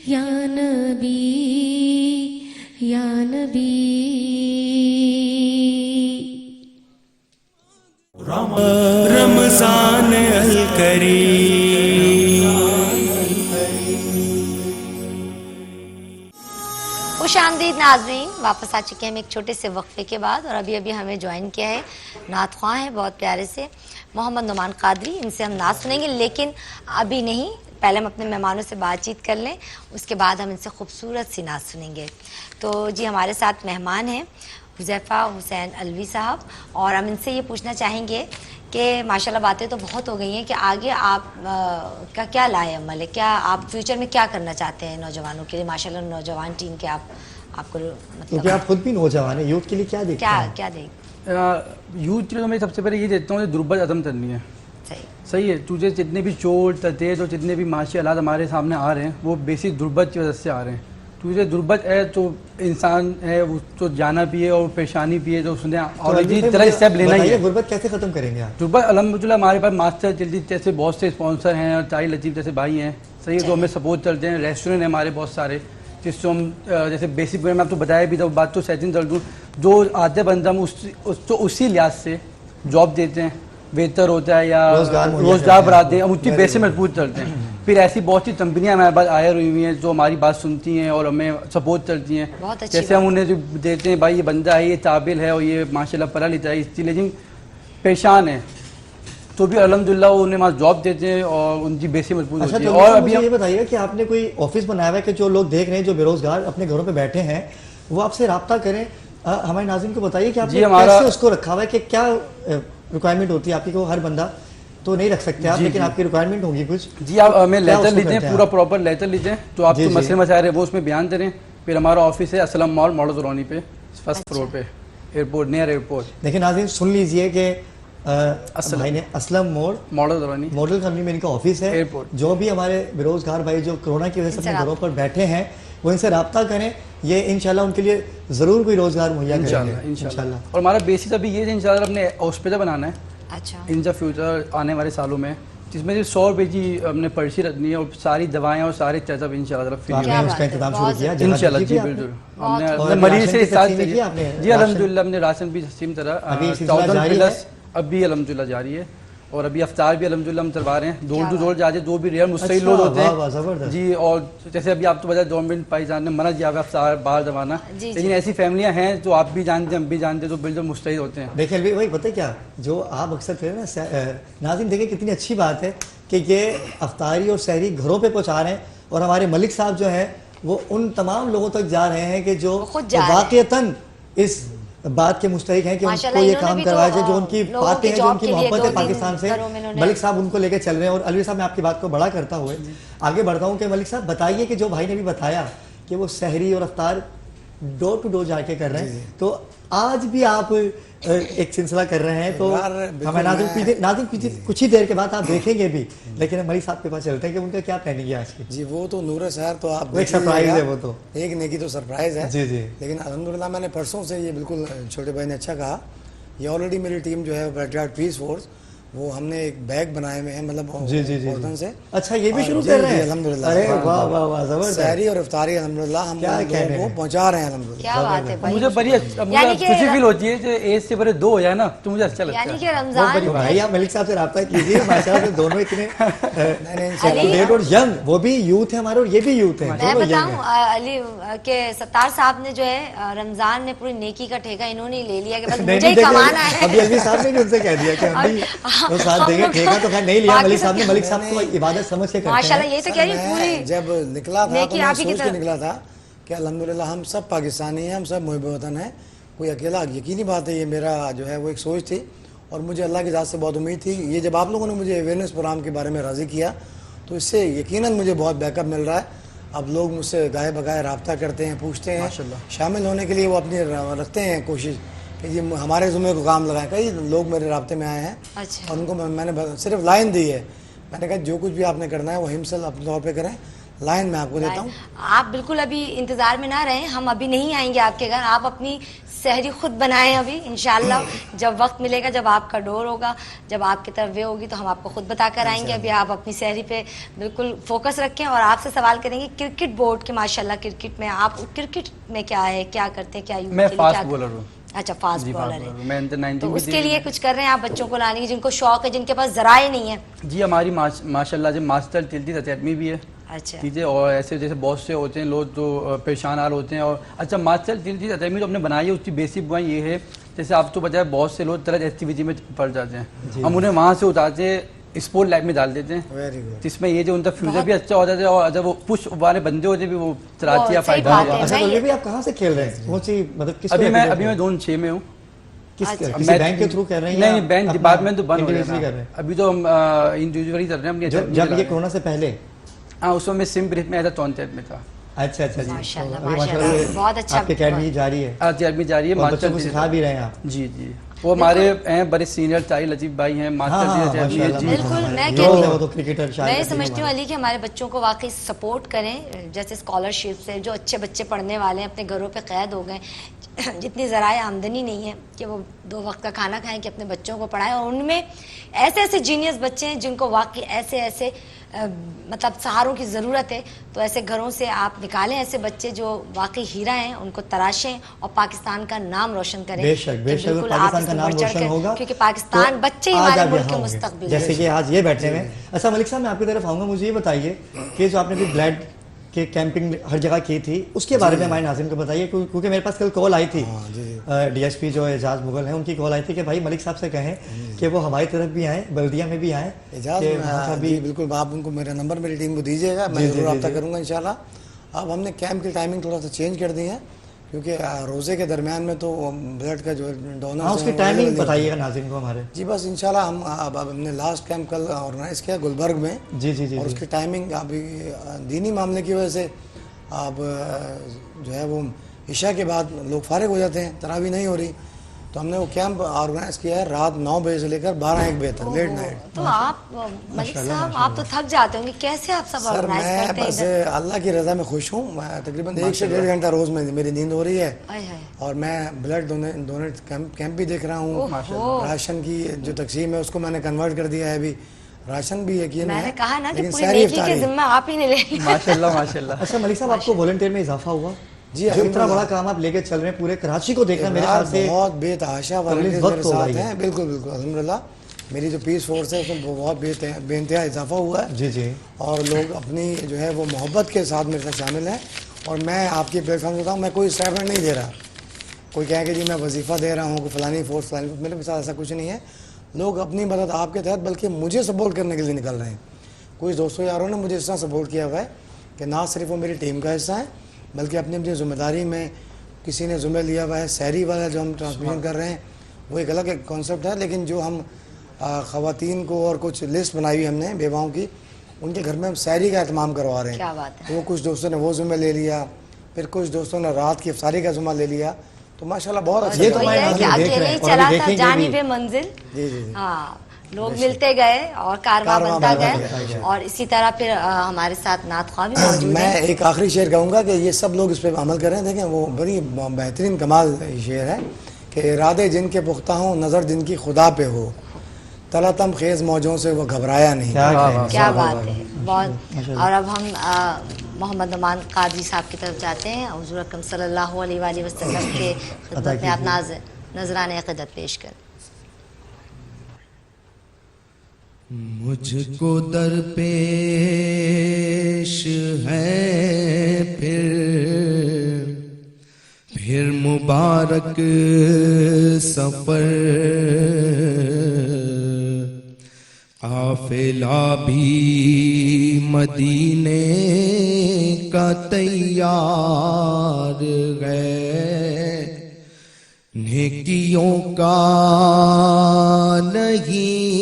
یا نبی یا نبی۔ رمضان الکریم، خوش آمدید ناظرین، واپس آ چکے ہیں ہم ایک چھوٹے سے وقفے کے بعد، اور ابھی ہمیں جوائن کیا ہے نعت خواں ہیں بہت پیارے سے محمد نعمان قادری، ان سے ہم نعت سنیں گے، لیکن ابھی نہیں، پہلے ہم اپنے مہمانوں سے بات چیت کر لیں، اس کے بعد ہم ان سے خوبصورت سی نعت سنیں گے۔ تو جی ہمارے ساتھ مہمان ہیں حذیفہ حسین علوی صاحب، اور ہم ان سے یہ پوچھنا چاہیں گے کہ ماشاءاللہ باتیں تو بہت ہو گئی ہیں کہ آگے آپ کا کیا لائے عمل ہے، کیا آپ فیوچر میں کیا کرنا چاہتے ہیں نوجوانوں کے لیے؟ ماشاءاللہ نوجوان ٹیم کے آپ کو کیونکہ مطلب آپ خود بھی نوجوان ہیں، یوتھ کے لیے کیا دیکھتے ہیں؟ کیا دیں؟ یوتھ کے لیے تو میں سب سے پہلے یہ دیکھتا ہوں کہ غربت ختم کرنی ہے۔ صحیح ہے، تجھے جتنے بھی چور تتیز اور جتنے بھی معاشی حالات ہمارے سامنے آ رہے ہیں وہ بیسک غربت کی وجہ سے آ رہے ہیں۔ تجھے غربت ہے تو انسان ہے وہ تو جانا بھی ہے اور پریشانی بھی ہے، تو اس نے آلریڈی طرح اسٹیپ لینا ہی ہے۔ غربت کیسے ختم کریں گے آپ؟ غربت الحمدللہ ہمارے پاس ماسٹر جلدی جیسے بہت سے اسپانسر ہیں، اور طاہر لطیف جیسے بھائی ہیں، صحیح ہے، تو ہمیں سپورٹ کرتے ہیں۔ ریسٹورینٹ ہیں ہمارے بہت سارے، جس سے ہم جیسے بیسک میں آپ کو بتایا بھی تھا، بات تو سیٹنگ کر دوں، جو آدھے بندہ ہم اسی لحاظ سے جاب دیتے ہیں، بہتر ہوتا ہے یا روزگار بڑھاتے ہیں، ہم اس کی بیس سے مضبوط کرتے ہیں۔ پھر ایسی بہت سی کمپنیاں ہمارے پاس آئر ہوئی ہوئی ہیں جو ہماری بات سنتی ہیں اور ہمیں سپورٹ کرتی ہیں، جیسے ہم انہیں جو دیتے ہیں بھائی یہ بندہ ہے، یہ قابل ہے اور یہ ماشاءاللہ پڑھا لکھا ہے، اس لیے لیکن پریشان ہے تو بھی الحمدللہ وہ انہیں وہاں جاب دیتے ہیں اور ان کی بیسیں مضبوط ہوتی ہے۔ اور ابھی یہ بتائیے کہ آپ نے کوئی آفس بنایا ہوا ہے کہ جو لوگ دیکھ رہے ہیں جو بے روزگار اپنے گھروں پہ بیٹھے ہیں وہ آپ سے رابطہ کریں؟ ہمارے ناظرین کو بتائیے کہ آپ نے کیسے اس کو رکھا ہوا ہے، کہ کیا ریکوائرمنٹ ہوتی ہے آپ کی؟ کو ہر بندہ تو نہیں رکھ سکتے آپ، لیکن آپ کی ریکوائرمنٹ ہوگی کچھ؟ جی آپ ہمیں لیٹر لیجیں، پورا پراپر لیٹر لیجیں، تو آپ جو مسئلے مسائل ہیں وہ اس میں بیان کریں۔ پھر ہمارا آفس ہے اسلم مال ماڈل کالونی پہ، فرسٹ فلور پہ، ایئرپورٹ، نیئر ایئرپورٹ۔ لیکن ناظرین سن لیجئے کہ بھائی نے اسلم موڑ ماڈل کالونی میں ان کا آفس ہے، جو بھی ہمارے بے روزگار بھائی جو کرونا کی وجہ سے اپنے گھروں پر بیٹھے ہیں وہ ان سے رابطہ کریں، یہ انشاءاللہ ان کے لیے ضرور کوئی روزگار مہیا کریں گے انشاءاللہ۔ اور ہمارا بیسک ابھی یہ ہے انشاءاللہ اپنے ہاسپٹل بنانا ہے اچھا ان دا فیوچر آنے والے سالوں میں، جس میں 100 روپے کی ہم نے پرچی رکھنی ہے اور ساری دوائیں اور سارے چیز اب انشاءاللہ فری اس کا انتظام شروع کیا انشاءاللہ۔ جی بالکل، ہم نے مریض سے ساتھ جی الحمدللہ ہم نے راشن بھی سیم طرح 14 پلس اب بھی الحمدللہ جاری ہے، اور ابھی افطار بھی الحمدللہ ہم چلوا رہے ہیں. ڈور ٹو ڈور جاتے جو بھی ریئر مستحیل لوگ ہوتے ہیں جی. اور جیسے ابھی آپ تو بتایا گورنمنٹ پائی جان نے منع کیا ہوا افطار باہر دبانا, لیکن ایسی فیملیاں ہیں جو آپ بھی جانتے ہیں ہم بھی جانتے ہیں جو بالکل مستحیل ہوتے ہیں. دیکھیں ابھی وہی پتہ کیا جو آپ اکثر کہہ رہے ہیں نا ناظرین, دیکھیں کتنی اچھی بات ہے کہ یہ افطاری اور سحری گھروں پہ پہنچا رہے ہیں, اور ہمارے ملک صاحب جو ہیں وہ ان تمام لوگوں تک جا رہے ہیں کہ جو واقعتاً اس بات کے مستحق ہیں کہ ان کو یہ کام کروایا جائے, جو ان کی باتیں ہیں, جو ان کی محبت ہے پاکستان سے. ملک صاحب ان کو لے کے چل رہے ہیں. اور علوی صاحب میں آپ کی بات کو بڑا کرتا ہوئے آگے بڑھتا ہوں کہ ملک صاحب بتائیے کہ جو بھائی نے بھی بتایا کہ وہ سحری اور افطار ڈور ٹو ڈور جا کے کر رہے ہیں, تو آج بھی آپ ایک سلسلہ کر رہے ہیں, تو ہمیں ناظرین کچھ ہی دیر کے بعد آپ دیکھیں گے بھی, لیکن ملک صاحب کے پاس چلتے ہیں کہ ان کا کیا پلاننگ ہے آج کی. جی وہ تو نور سحر تو آپ ایک سرپرائز ہے, وہ تو ایک نیکی تو سرپرائز ہے. جی جی. لیکن الحمدللہ میں نے پرسوں سے یہ بالکل چھوٹے بھائی نے اچھا کہا, یہ آلریڈی میری ٹیم جو ہے پیٹریاٹ پیس فورس, وہ ہم نے ایک بیگ بنائے ہوئے ہیں مطلب بورتن سے. اچھا یہ بھی شروع کر رہے ہیں الحمدللہ. ارے واہ واہ واہ زبردست. سحری اور افطاری الحمدللہ ہم لوگوں کو پہنچا رہے ہیں الحمدللہ. کیا بات ہے بھائی, مجھے بڑی خوشی فیل ہوتی ہے کہ ایک سے بڑے دو ہو جائے نا تو مجھے اچھا لگتا ہے. یعنی کہ رمضان بھائی آپ ملک صاحب سے رابطہ کیجیے, ماشاءاللہ سے دونوں اتنے اپڈیٹ اور ینگ, وہ بھی یوتھ ہے ہمارے اور یہ بھی یوتھ ہے. میں بتاؤں علی کہ ستار صاحب نے جو ہے رمضان نے پوری نیکی کا ٹھیکہ انہوں نے لے لیا کہ بس مجھے ہی کمانا ہے. ابھی علوی صاحب نے بھی ان سے کہہ دیا کہ ہم بھی وہ ساتھ دیں گے, ٹھیکہ تو خیر نہیں لیا ملک صاحب نے. ملک صاحب کو عبادت سمجھ کے کرتے ہیں ماشاءاللہ. یہ تو کہہ رہی ہوں پوری جب نکلا تھا تو میں سوچ کے نکلا تھا کہ الحمدللہ ہم سب پاکستانی ہیں, ہم سب محب وطن ہیں, کوئی اکیلا یقینی بات ہے. یہ میرا جو ہے وہ ایک سوچ تھی اور مجھے اللہ کی ذات سے بہت امید تھی. یہ جب آپ لوگوں نے مجھے اویئرنیس پروگرام کے بارے میں راضی کیا تو اس سے یقیناً مجھے بہت بیک اپ مل رہا ہے. اب لوگ مجھ سے گائے بگائے رابطہ کرتے ہیں, پوچھتے ہیں, شامل ہونے کے لیے وہ اپنی رکھتے ہیں کوشش کہ یہ ہمارے ذمہ کو کام لگائیں. کئی لوگ میرے رابطے میں آئے ہیں اور ان کو میں نے صرف لائن دی ہے. میں نے کہا جو کچھ بھی آپ نے کرنا ہے وہ ہمسل اپنے طور پہ کریں, لائن میں آپ کو دیتا ہوں. آپ بالکل ابھی انتظار میں نہ رہیں, ہم ابھی نہیں آئیں گے آپ کے گھر. آپ اپنی سحری خود بنائیں ابھی انشاءاللہ. جب وقت ملے گا, جب آپ کا ڈور ہوگا, جب آپ کی طرف وے ہوگی تو ہم آپ کو خود بتا کر آئیں گے. ابھی آپ اپنی سحری پہ بالکل فوکس رکھیں اور آپ سے سوال کریں گے کرکٹ بورڈ کے. ماشاءاللہ کرکٹ میں آپ کرکٹ میں کیا ہے, کیا کرتے ہیں, کیا یوز میں فاسٹ بولر ہوں. اچھا فاسٹ بالر ہے, تو اس کے لیے کچھ کر رہے ہیں آپ بچوں کو لانے کی جن کو شوق ہے, جن کے پاس ذرائع نہیں ہے. جی ہماری ماشاءاللہ جو ماسٹر تلتی اکیڈمی بھی ہے. اچھا ٹھیک ہے, اور ایسے جیسے بہت سے ہوتے ہیں لوگ جو پریشان حال ہوتے ہیں. اور اچھا ماسٹر تلتی اکیڈمی جو ہم نے بنائی ہے اس کی بیسک پوائنٹ یہ ہے, جیسے آپ تو بتائے بہت سے لوگ طرح ایکٹیویٹی میں پڑ جاتے ہیں, ہم انہیں وہاں سے اتارتے ہیں اسپورٹ لائف میں ڈال دیتے ہیں, جس میں یہ جو ان کا فیوچر بھی اچھا ہوتا ہے. اور جب وہ پش والے بندے ہوتے ہیں بھی وہ چلاتی ہے فائدہ ہوگا. اچھا یہ بھی آپ کہاں سے کھیل رہے ہیں, کون سی مطلب کس ابھی میں 2006 میں ہوں. کسی بینک کے تھرو کر رہے ہیں؟ نہیں, بینک ڈپارٹمنٹ تو بند ہو گیا, ابھی تو ہم انڈیویجولی کر رہے ہیں. جب یہ کورونا سے پہلے ہاں اس میں سم بریف میں ایز اے ٹونٹیٹ میں تھا. اچھا اچھا جی, ماشاءاللہ بہت اچھا. آپ کی اکیڈمی جاری ہے, اکیڈمی جاری ہے, بچوں کو سکھا بھی رہے ہیں آپ. جی جی, وہ ہمارے ہیں بڑے سینئر طاہر لطیف بھائی ہیں, ماسٹر جی. بالکل میں سمجھتی ہوں علی کہ ہمارے بچوں کو واقعی سپورٹ کریں, جیسے اسکالرشپ سے جو اچھے بچے پڑھنے والے ہیں اپنے گھروں پہ قید ہو گئے, جتنی ذرائع آمدنی نہیں ہے کہ وہ 2 وقت کا کھانا کھائیں, کہ اپنے بچوں کو پڑھائیں. اور ان میں ایسے ایسے جینیس بچے ہیں جن کو واقعی ایسے ایسے مطلب سہاروں کی ضرورت ہے, تو ایسے گھروں سے آپ نکالیں ایسے بچے جو واقعی ہیرا ہیں, ان کو تراشیں اور پاکستان کا نام روشن کریں. بے شک بالکل پاکستان کا نام روشن ہوگا, کیونکہ پاکستان بچے ہی ہمارے ملک کے مستقبل. جیسے کہ آج یہ بیٹھے ہوئے. اچھا ملک صاحب میں آپ کی طرف آؤں گا, مجھے یہ بتائیے کہ جو آپ نے بھی بلڈ کہ کیمپنگ ہر جگہ کی تھی, اس کے بارے میں ہمارے ناظرین کو بتائیے, کیونکہ میرے پاس کل کال آئی تھی, ڈی ایس پی جو اعجاز مغل ہیں ان کی کال آئی تھی کہ بھائی ملک صاحب سے کہیں کہ وہ ہماری طرف بھی آئیں, بلدیہ میں بھی آئیں. اعجاز بالکل, آپ ان کو میرا نمبر میری ٹیم کو دیجیے گا, میں ضرور رابطہ کروں گا انشاءاللہ. اب ہم نے کیمپ کی ٹائمنگ تھوڑا سا چینج کر دی ہے, کیونکہ روزے کے درمیان میں تو بلڈ کا جو ڈونر اس کی ٹائمنگ بتائیے گا ناظرین کو ہمارے. جی بس انشاءاللہ ہم نے لاسٹ کیمپ کل آرگنائز کیا گلبرگ میں. جی جی جی, اور اس کی ٹائمنگ ابھی دینی معاملے کی وجہ سے اب جو ہے وہ عشاء کے بعد لوگ فارغ ہو جاتے ہیں, تراویح نہیں ہو رہی, تو ہم نے وہ کیمپ آرگنائز کیا ہے رات 9 بجے سے لے کر 12-1 بجے تک, لیٹ نائٹ. تو آپ ملک صاحب آپ تو تھک جاتے ہوں گے, کیسے آپ سب آرگنائز کرتے ہیں؟ بس اللہ کی رضا میں خوش ہوں. میں تقریباً 1 سے 1.5 گھنٹہ روز میں میری نیند ہو رہی ہے, اور میں بلڈ ڈونیٹ کیمپ بھی دیکھ رہا ہوں. راشن کی جو تقسیم ہے اس کو میں نے کنورٹ کر دیا ہے, ابھی راشن بھی یقین میں نے کہا نا کہ لیکن پوری نیکی کے ذمہ آپ ہی نے لے لیا. ماشاءاللہ ماشاءاللہ. اچھا ملک صاحب آپ کو والنٹیئر میں اضافہ ہوا؟ جی جو اتنا بڑا کام آپ لے کے چل رہے ہیں, پورے کراچی کو دیکھنا میرے خیال سے بہت بے تحاشا والنٹیئرز میرے ساتھ ہیں. بالکل بالکل الحمدللہ. میری جو پیس فورس ہے اس میں بہت بے انتہا اضافہ ہوا ہے جی جی. اور لوگ اپنی جو ہے وہ محبت کے ساتھ میرے ساتھ شامل ہیں. اور میں آپ کی پلیٹ فارم سے بتاؤں, میں کوئی اسٹیٹمنٹ نہیں دے رہا, کوئی کہے کہ جی میں وظیفہ دے رہا ہوں کہ فلانی فورس فلانی, میرے ساتھ ایسا کچھ نہیں ہے. لوگ اپنی مدد آپ کے تحت بلکہ مجھے سپورٹ کرنے کے لیے نکل رہے ہیں. کچھ دوستوں یاروں نے مجھے اس طرح سپورٹ کیا ہوا ہے کہ نہ صرف وہ میری ٹیم کا حصہ ہے بلکہ اپنی اپنی ذمہ داری میں کسی نے ذمہ لیا ہوا ہے. سحری والا جو ہم ٹرانسمیشن کر رہے ہیں وہ ایک الگ ایک کانسیپٹ ہے, لیکن جو ہم خواتین کو اور کچھ لسٹ بنائی ہوئی ہم نے بیواؤں کی, ان کے گھر میں ہم سحری کا اہتمام کروا رہے ہیں. کیا بات ہے. تو وہ کچھ دوستوں نے وہ ذمہ لے لیا, پھر کچھ دوستوں نے رات کی افطاری کا ذمہ لے لیا. تو ماشاءاللہ بہت اچھا. یہ تو ہمارے ناظرین دیکھ رہے ہیں اور ابھی دیکھیں گے جانب بھی. منزل. جی جی. ہاں, لوگ ملتے گئے اور کارواں بنتا گئے, اور اسی طرح پھر ہمارے ساتھ نعت خواہ بھی موجود ہیں. میں ایک آخری شعر کہوں گا کہ یہ سب لوگ اس پہ عمل کر رہے ہیں. دیکھیں وہ بڑی بہترین کمال شعر ہے کہ ارادے جن کے پختہ ہوں, نظر جن کی خدا پہ ہو, تلاتم خیز موجوں سے وہ گھبرایا نہیں. کیا بات ہے, بہت. اور اب ہم محمد نعمان قادری صاحب کی طرف جاتے ہیں. حضور اکرم صلی اللہ علیہ وآلہ وسلم کے خدمت میں آپ نذرانہ عقیدت پیش کریں. مجھ کو درپیش ہے پھر مبارک سفر, قافلہ بھی مدینے کا تیار ہے, نیکیوں کا نہیں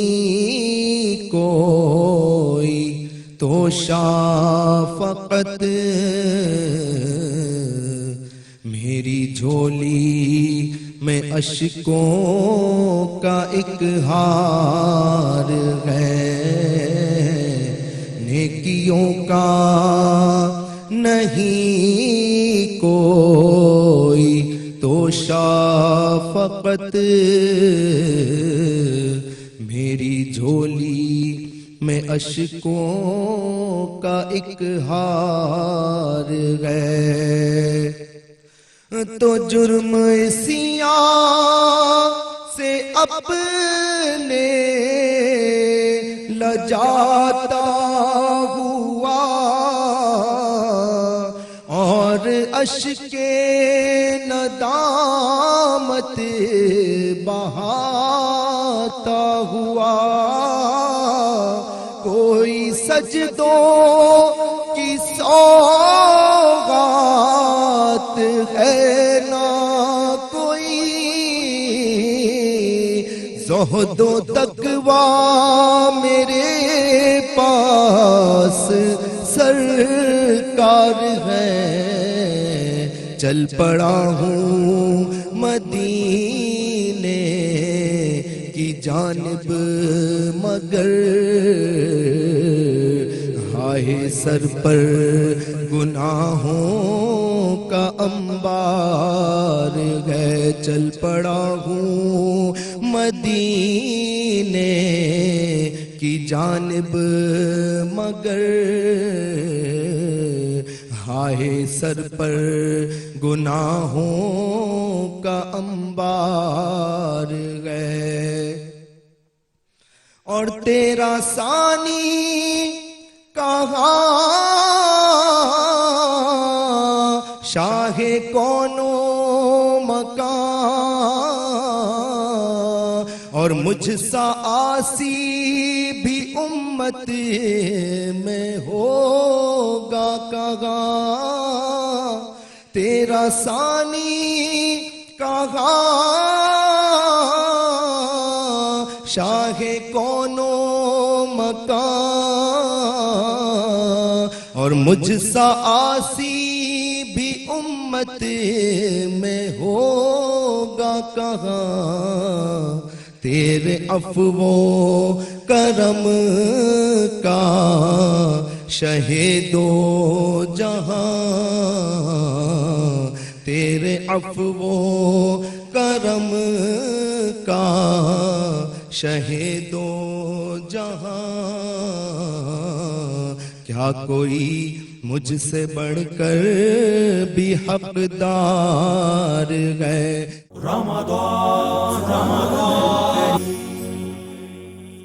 کوئی تو شفقت, میری جھولی میں اشکوں کا ایک ہار ہے, نیکیوں کا نہیں کوئی تو شفقت, میری جھولی میں اشکوں کا ایک ہار ہے. تو جرم سیاہ سے اپنے لجاتا ہوا اور اشک ندامت بہاتا ہوا, کوئی سجدوں کی سوغات ہے نہ کوئی زہد و تقویٰ میرے پاس سرکار ہے, چل پڑا ہوں مدینے کی جانب مگر ہائے سر پر گناہوں کا انبار ہے, چل پڑا ہوں مدینے کی جانب مگر ہائے سر پر گناہوں کا انبار ہے. اور تیرا ثانی کہاں شاہ کون و مکان, اور مجھ سا آسی بھی امت میں ہوگا کہاں, تیرا ثانی کہاں شاہ کون و مکان, اور مجھ سا آسی بھی امت میں ہوگا کہاں, تیرے عفو و کرم کا شہید و جہاں, تیرے عفو و کرم کا شہید و جہاں, کیا کوئی مجھ سے بڑھ کر بھی حقدار ہے. رمضان رمضان کریم.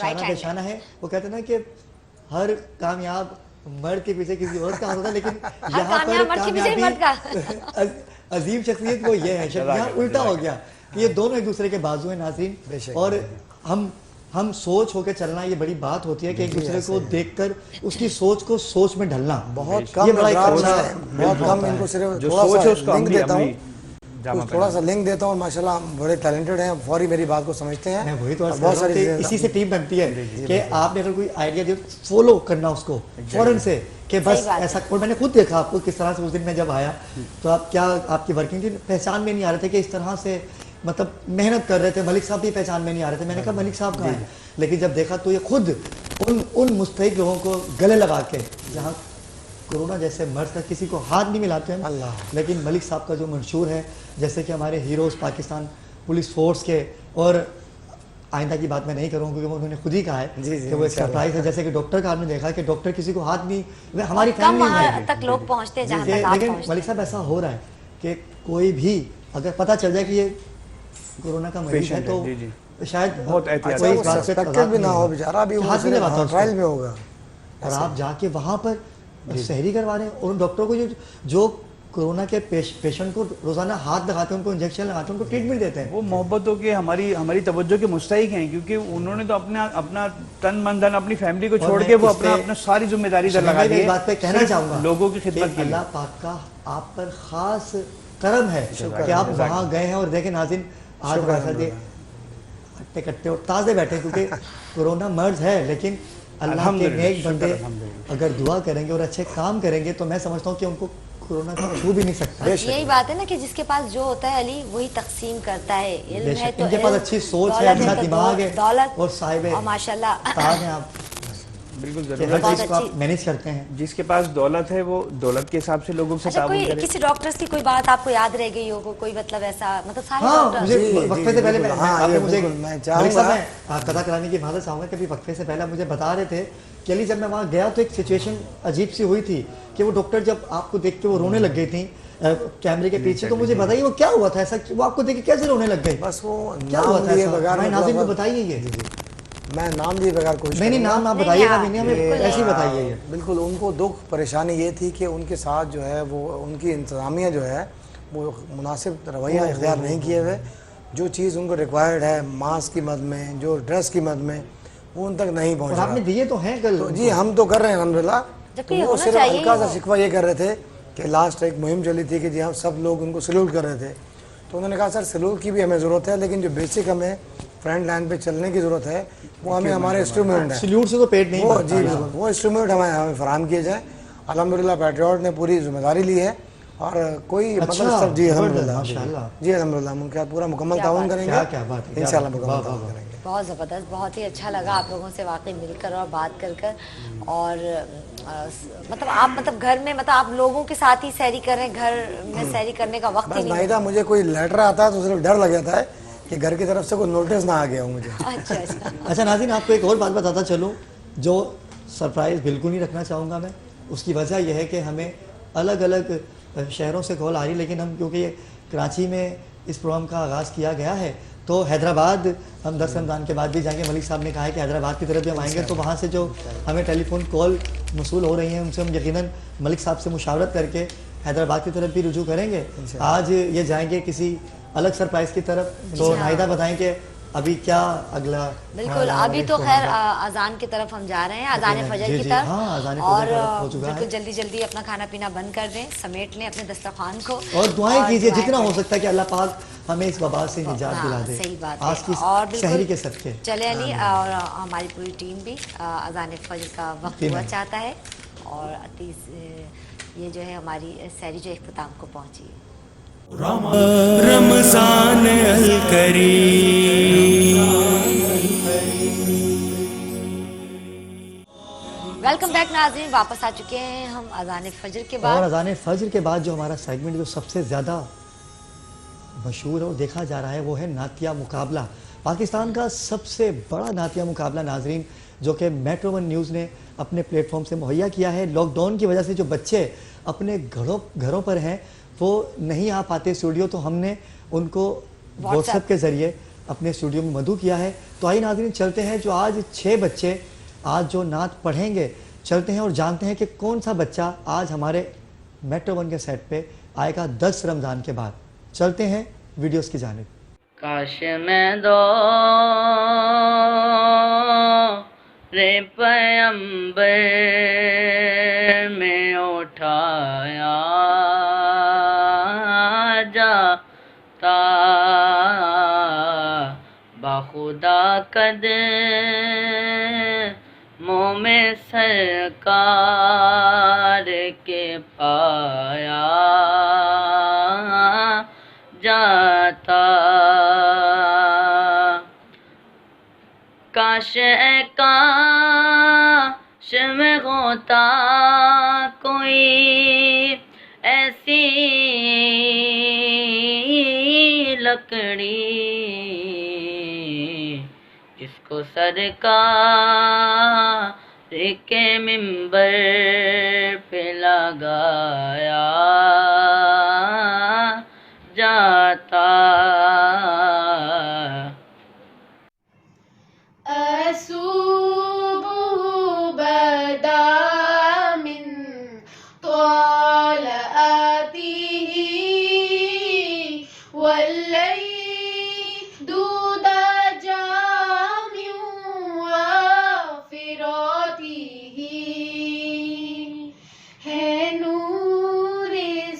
شانہ بے شانہ ہے. وہ کہتے ہیں نا کہ ہر کامیاب مرد کے پیچھے کسی عورت کا ہوتا ہے، لیکن یہاں پر کامیابی عظیم شخصیت وہ یہ ہے. یہاں الٹا ہو گیا، یہ دونوں ایک دوسرے کے بازو ہیں ناظرین. اور ہم سوچ ہو کے چلنا، یہ بڑی بات ہوتی ہے کہ ایک دوسرے کو دیکھ کر اس کی سوچ کو سوچ میں ڈھلنا بہت کم. بہت کم ان کو صرف تھوڑا سا لنک دیتا ہوں. ماشاءاللہ بڑے ٹیلنٹڈ ہیں، فوری میری بات کو سمجھتے ہیں. میں وہی تو بہت ساری اسی سے ٹیم بنتی ہے کہ آپ نے اگر کوئی آئیڈیا دے فالو کرنا اس کو فوراً سے کہ بس ایسا. اور میں نے خود دیکھا آپ کو کس طرح سے اس دن میں جب آیا تو آپ کیا آپ کی ورکنگ کی پہچان میں نہیں آ رہے تھے کہ اس طرح سے مطلب محنت کر رہے تھے. ملک صاحب بھی پہچان میں نہیں آ رہے تھے. میں نے کہا ملک صاحب کہاں ہیں؟ لیکن جب دیکھا تو یہ خود ان مستحق لوگوں کو گلے لگا کے، جہاں کورونا جیسے مرض کا کسی کو ہاتھ نہیں ملاتے ہیں، لیکن ملک صاحب کا جو منشور ہے، جیسے کہ ہمارے ہیروز پاکستان پولیس فورس کے، اور آئندہ کی بات میں نہیں کروں کیونکہ انہوں نے خود ہی کہا ہے کہ وہ ایک سرپرائز ہے. جیسے کہ ڈاکٹر کا آپ نے دیکھا کہ ڈاکٹر کسی کو ہاتھ نہیں، ہماری فیملی میں تک لوگ پہنچتے ہیں جہاں تک آپ لیکن پہنچتے. ملک صاحب ایسا ہو رہا ہے کہ کوئی بھی اگر پتہ چل جائے کہ یہ کورونا کا مریض ہے تو شاید بہت احتیاط کوئی اس بات سے بھی نہ ہو بیچارہ، ابھی وہ ٹرائل میں ہوگا. اور آپ جا کے وہاں پر سحری کروا رہے ہیں. اور ان ڈاکٹروں کو جو کورونا کے پیشنٹ کو روزانہ ہاتھ لگاتے ہیں، ان کو انجیکشن لگاتے ہیں، ان کو ٹریٹمنٹ دیتے ہیں. وہ محبت ہو کے ہماری توجہ کے مستحق ہیں، کیونکہ انہوں نے تو اپنا تن من دھن اپنی فیملی کو چھوڑ کے وہ اپنا ساری ذمہ داری ادھر لگا دی ہے. بات پہ کہنا چاہوں گا لوگوں کی خدمت. اللہ پاک کا آپ پر خاص کرم ہے کہ آپ وہاں گئے ہیں. اور دیکھیں ناظرین، آج ویسا ہٹے کٹے اور تازے بیٹھے، کیونکہ کورونا مرض ہے، لیکن اللہ کے نیک بندے اگر دعا کریں گے اور اچھے کام کریں گے تو میں سمجھتا ہوں کہ ان کو کورونا کا چھو بھی نہیں سکتا. یہی بات ہے نا کہ جس کے پاس جو ہوتا ہے علی وہی تقسیم کرتا ہے. علم ہے تو ان کے پاس اچھی سوچ ہے، اچھا دماغ ہے، دولت اور صاحب ماشاءاللہ استاد ہیں آپ. بالکل ہر ضرور. چیز کو آپ مینیج کرتے ہیں. جس کے پاس دولت ہے وہ دولت کے حساب سے لوگوں سے تعاون کرے. کسی ڈاکٹر کی کوئی بات آپ کو یاد رہ گئی ہو، کوئی مطلب ایسا مطلب سارے ہاں مجھے وقفے سے پہلے پتہ کرانے کی معذرت چاہوں گا کہ وقفے سے پہلے مجھے بتا رہے تھے کہ علی جب میں وہاں گیا تو ایک سچویشن عجیب سی ہوئی تھی کہ وہ ڈاکٹر جب آپ کو دیکھ کے وہ رونے لگ گئی تھیں کیمرے کے پیچھے. تو مجھے بتائیے وہ کیا ہوا تھا ایسا، وہ آپ کو دیکھ کے کیسے رونے لگ گئی؟ بس وہ کیا ہوا تھا ایسا؟ میں ناظرین کو بتائیے. یہ میں نام دیے بغیر کوشش نہیں نام آپ بتائیے گا بھی نہیں، ہمیں ایسے ہی بتائیے. بالکل ان کو دکھ پریشانی یہ تھی کہ ان کے ساتھ جو ہے وہ ان کی انتظامیہ جو ہے وہ مناسب رویہ اختیار نہیں کیے ہوئے. جو چیز ان کو ریکوائرڈ ہے ماسک کی مد میں، جو ڈریس کی مد میں، وہ ان تک نہیں پہنچ رہا. آپ نے دیے تو ہیں کل؟ جی ہم تو کر رہے ہیں الحمدللہ. وہ صرف ہلکا سا شکوہ یہ کر رہے تھے کہ لاسٹ ایک مہم چلی تھی کہ جی ہم سب لوگ ان کو سیلوٹ کر رہے تھے، تو انہوں نے کہا سر سیلوٹ کی بھی ہمیں ضرورت ہے، لیکن جو بیسک ہمیں فرنٹ لائن پہ چلنے کی ضرورت ہے وہ ہمیں ہمارے انسٹرومنٹ ہے. سیلوٹ سے تو پیٹ نہیں وہ جی وہ انسٹرومنٹ ہمیں فراہم کیے جائیں. الحمدللہ پیٹریوٹ نے پوری ذمہ داری لی ہے اور کوئی مطلب سب جی الحمدللہ جی الحمدللہ ان کے پورا مکمل تعاون کریں گے انشاءاللہ مکمل تعاون کریں گے. بہت زبردست، بہت ہی اچھا لگا آپ لوگوں سے واقعی مل کر اور بات کر اور مطلب آپ مطلب گھر میں مطلب آپ لوگوں کے ساتھ ہی سیری کر رہے ہیں، گھر میں سیری کرنے کا وقت ہی نہیں. ناہیدہ مجھے کوئی لیٹر آتا ہے تو صرف ڈر لگ جاتا ہے کہ گھر کی طرف سے کوئی نوٹس نہ آ گیا ہو مجھے. اچھا ناظرین آپ کو ایک اور بات بتاتا چلوں جو سرپرائز بالکل نہیں رکھنا چاہوں گا میں. اس کی وجہ یہ ہے کہ ہمیں الگ الگ شہروں سے کال آ رہی، لیکن ہم کیونکہ یہ کراچی میں اس پروگرام کا آغاز کیا گیا ہے تو حیدرآباد ہم 10 رمضان کے بعد بھی جائیں گے. ملک صاحب نے کہا ہے کہ حیدرآباد کی طرف بھی ہم آئیں گے، تو وہاں سے جو ہمیں ٹیلی فون کال موصول ہو رہی ہیں ان سے ہم یقیناً ملک صاحب سے مشاورت کر کے حیدرآباد کی طرف بھی رجوع کریں گے. آج یہ جائیں گے کسی الگ سرپرائز کی طرف، تو ناہیدہ بتائیں کہ ابھی کیا اگلا. بالکل ابھی تو خیر اذان کی طرف ہم جا رہے ہیں، اذان فجر کی طرف، اور بالکل جلدی جلدی اپنا کھانا پینا بند کر دیں، سمیٹ لیں اپنے دسترخوان کو اور دعائیں کیجئے جتنا ہو سکتا ہے کہ اللہ پاک ہمیں اس وبا سے نجات دلا دے. صحیح بات ہے. آج کی سحری کے صدقے چلے علی اور ہماری پوری ٹیم بھی اذان فجر کا وقت ہوا چاہتا ہے اور یہ جو ہے ہماری سحری جو اختتام کو پہنچی ہے. رمضان الکریم. ویلکم بیک ناظرین، واپس آ چکے ہیں ہم اذان فجر کے بعد. اور اذان فجر کے بعد جو ہمارا سیگمنٹ جو سب سے زیادہ مشہور اور دیکھا جا رہا ہے وہ ہے نعتیہ مقابلہ. پاکستان کا سب سے بڑا نعتیہ مقابلہ ناظرین جو کہ میٹرو ون نیوز نے اپنے پلیٹ فارم سے مہیا کیا ہے. لاک ڈاؤن کی وجہ سے جو بچے اپنے گھروں پر ہیں وہ نہیں آ پاتے اسٹوڈیو، تو ہم نے ان کو واٹس ایپ کے ذریعے اپنے اسٹوڈیو میں مدعو کیا ہے. تو آئیے ناظرین چلتے ہیں, جو آج 6 بچے آج جو نعت پڑھیں گے, چلتے ہیں اور جانتے ہیں کہ کون سا بچہ آج ہمارے میٹرو 1 کے سیٹ پہ آئے گا 10 رمضان کے بعد. چلتے ہیں ویڈیوز کی جانب. کاش میں دو رے پیمبر میں اٹھایا جاتا, باخدا قدموں میں سرکار کے پایا جاتا. کاش اے کاش میں ہوتا کوئی ایسی لکڑی جس کو سرکار کے منبر پہ لگایا جاتا. أسوبه بدا من طلعته والليل ضجا من وافراته ہے نور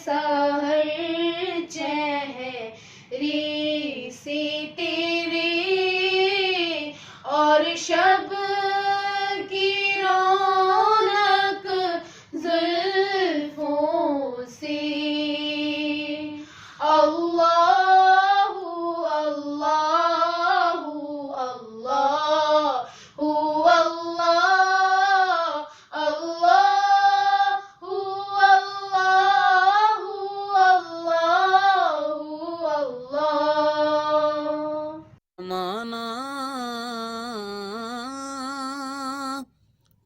سحر چہرے سے تیرے اور شب کی رونق زلفوں سے. اللہ اللہ اللہ اللہ اللہ. مانا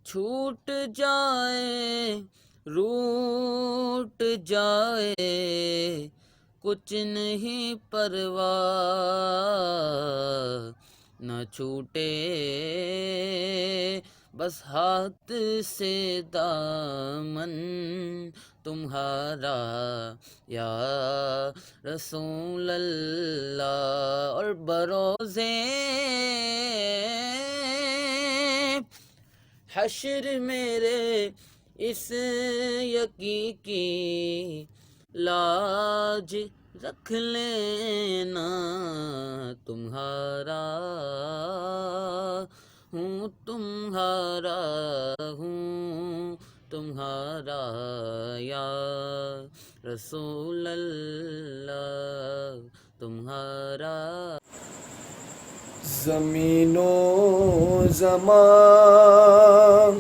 چھوٹ جائے روٹ جائے کچھ نہیں پرواہ, نہ چھوٹے بس ہاتھ سے دامن تمہارا یا رسول اللہ. اور بروزے حشر میرے اس یقین کی لاج رکھ لینا, تمہارا ہوں تمہارا ہوں تمہارا یا رسول اللہ تمہارا. زمین و زمان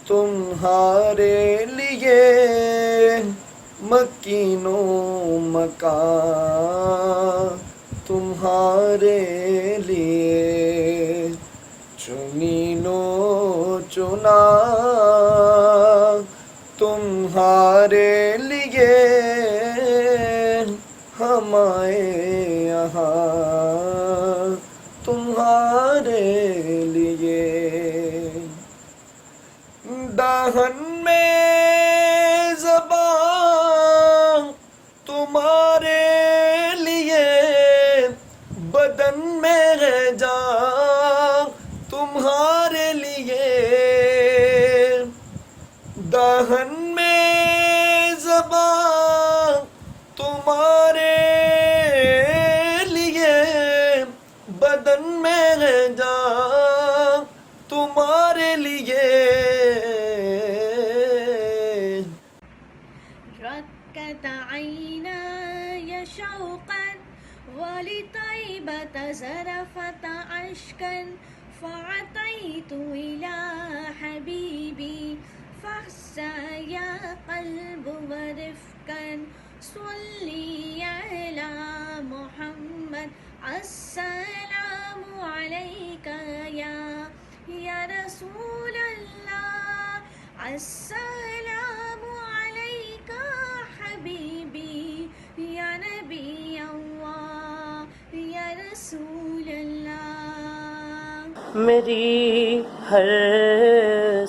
تمہارے لیے, مکین و مکان تمہارے لیے, چنین و چنا تمہارے لیے, ہم آئے یہاں تمہارے لیے. دہن میں زبان تمہارے لیے, بدن میں ہے جان تمہارے لیے. دہن میں زبان تمہارے لیے, بدن میں ہے جان تمہارے لیے. ركت عيناي شوقا ولطيبة زرفت عشقا فعطيت إلى حبيبي فاحسى يا قلب ورفقا صلي على محمد. السلام عليك يا رسول الله, السلام عليك حبيبي يا نبي الله يا رسول میری ہر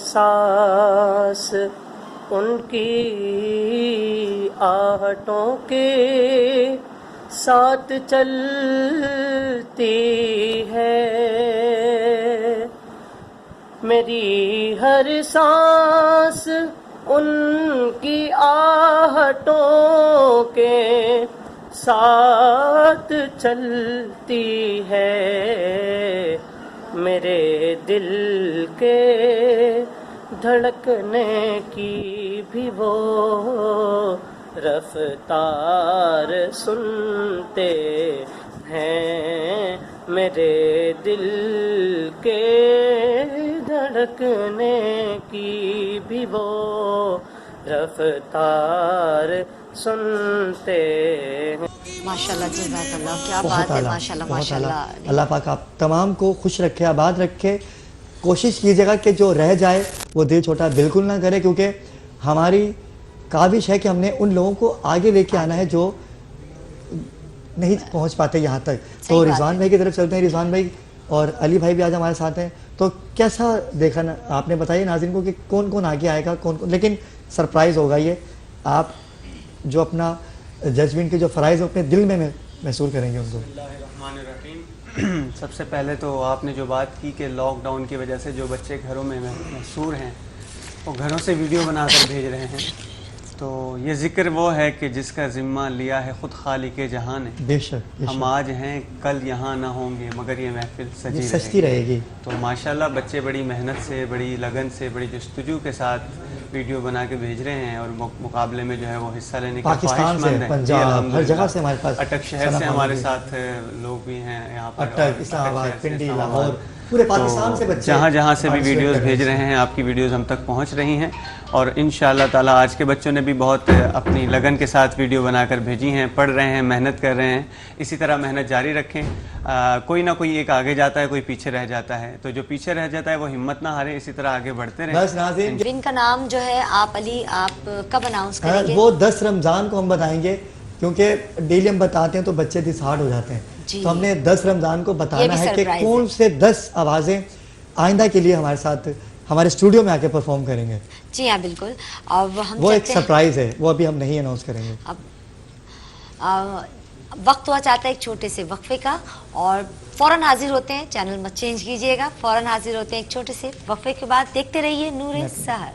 سانس ان کی آہٹوں کے ساتھ چلتی ہے، میری ہر سانس ان کی آہٹوں کے ساتھ چلتی ہے، میرے دل کے دھڑکنے کی بھی وہ رفتار سنتے ہیں، میرے دل کے دھڑکنے کی بھی وہ رفتار سنتے ہیں۔ ماشاءاللہ جزاک اللہ، کیا بات ہے، ماشاءاللہ ماشاءاللہ۔ اللہ پاک آپ تمام کو خوش رکھے، آباد رکھے۔ کوشش کیجیے گا کہ جو رہ جائے وہ دل چھوٹا بالکل نہ کرے، کیونکہ ہماری کاوش ہے کہ ہم نے ان لوگوں کو آگے لے کے آنا ہے جو نہیں پہنچ پاتے یہاں تک۔ تو رضوان بھائی کی طرف چلتے ہیں۔ رضوان بھائی اور علی بھائی بھی آج ہمارے ساتھ ہیں، تو کیسا دیکھا نا آپ نے، بتائیے ناظرین کو کہ کون کون آگے آئے گا، کون کون، لیکن سرپرائز ہوگا یہ، آپ جو اپنا ججمنٹ کے جو فرائض اپنے دل میں محسوس کریں گے ان کو۔ سب سے پہلے تو آپ نے جو بات کی کہ لاک ڈاؤن کی وجہ سے جو بچے گھروں میں محصور ہیں وہ گھروں سے ویڈیو بنا کر بھیج رہے ہیں، تو یہ ذکر وہ ہے کہ جس کا ذمہ لیا ہے خود خالق جہان نے۔ بے شک ہم آج ہیں کل یہاں نہ ہوں گے مگر یہ محفل سجتی رہے گی۔ تو ماشاءاللہ بچے بڑی محنت سے، بڑی لگن سے، بڑی جستجو کے ساتھ ویڈیو بنا کے بھیج رہے ہیں، اور مقابلے میں جو ہے وہ حصہ لینے کا پاکستان سے، پنجاب، ہر جگہ سے ہمارے پاس، اٹک شہر سے ہمارے ساتھ لوگ بھی ہیں یہاں پر، اٹک، اسلام آباد، پنڈی، لاہور، پورے پاکستان سے بچے جہاں سے بھی ویڈیوز بھیج رہے ہیں، آپ کی ویڈیوز ہم تک پہنچ رہی ہیں، اور انشاءاللہ تعالی آج کے بچوں نے بھی بہت اپنی لگن کے ساتھ ویڈیو بنا کر بھیجی ہیں، پڑھ رہے ہیں، محنت کر رہے ہیں۔ اسی طرح محنت جاری رکھیں، کوئی نہ کوئی ایک آگے جاتا ہے، کوئی پیچھے رہ جاتا ہے، تو جو پیچھے رہ جاتا ہے وہ ہمت نہ ہارے، اسی طرح آگے بڑھتے رہیں۔ بس ناظرین، ان کا نام جو ہے آپ علی آپ کب اناؤنس کریں گے؟ وہ 10 رمضان کو ہم بتائیں گے، کیونکہ ڈیلی ہم بتاتے ہیں تو بچے ڈسہارڈ ہو جاتے ہیں، تو ہم نے 10 رمضان کو بتانا ہے کہ کون سے 10 آوازیں آئندہ کے لیے ہمارے ساتھ ہمارے اسٹوڈیو میں آ کے پرفارم کریں گے۔ جی ہاں بالکل، اب ہم وہ ایک سرپرائز ہے، وہ ابھی ہم نہیں اناؤنس کریں گے۔ اب وقت ہوا چاہتا ہے ایک چھوٹے سے وقفے کا، اور فوراً حاضر ہوتے ہیں، چینل مت چینج کیجیے گا، فوراً حاضر ہوتے ہیں ایک چھوٹے سے وقفے کے بعد، دیکھتے رہیے نور سحر۔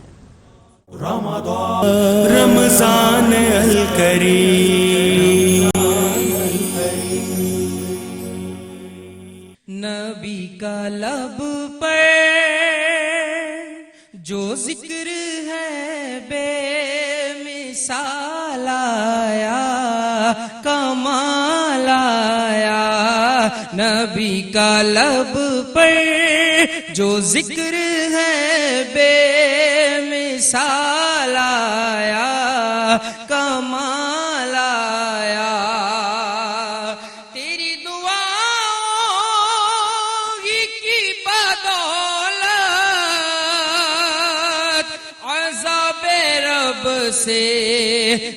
رمضان الکریم، نبی کا لب پر جو ذکر ہے بے مثال آیا، کمال آیا، نبی کا لب پر جو ذکر ہے بے مثال آیا، کمال آیا، تیری دعاؤں کی بدولت عذاب رب سے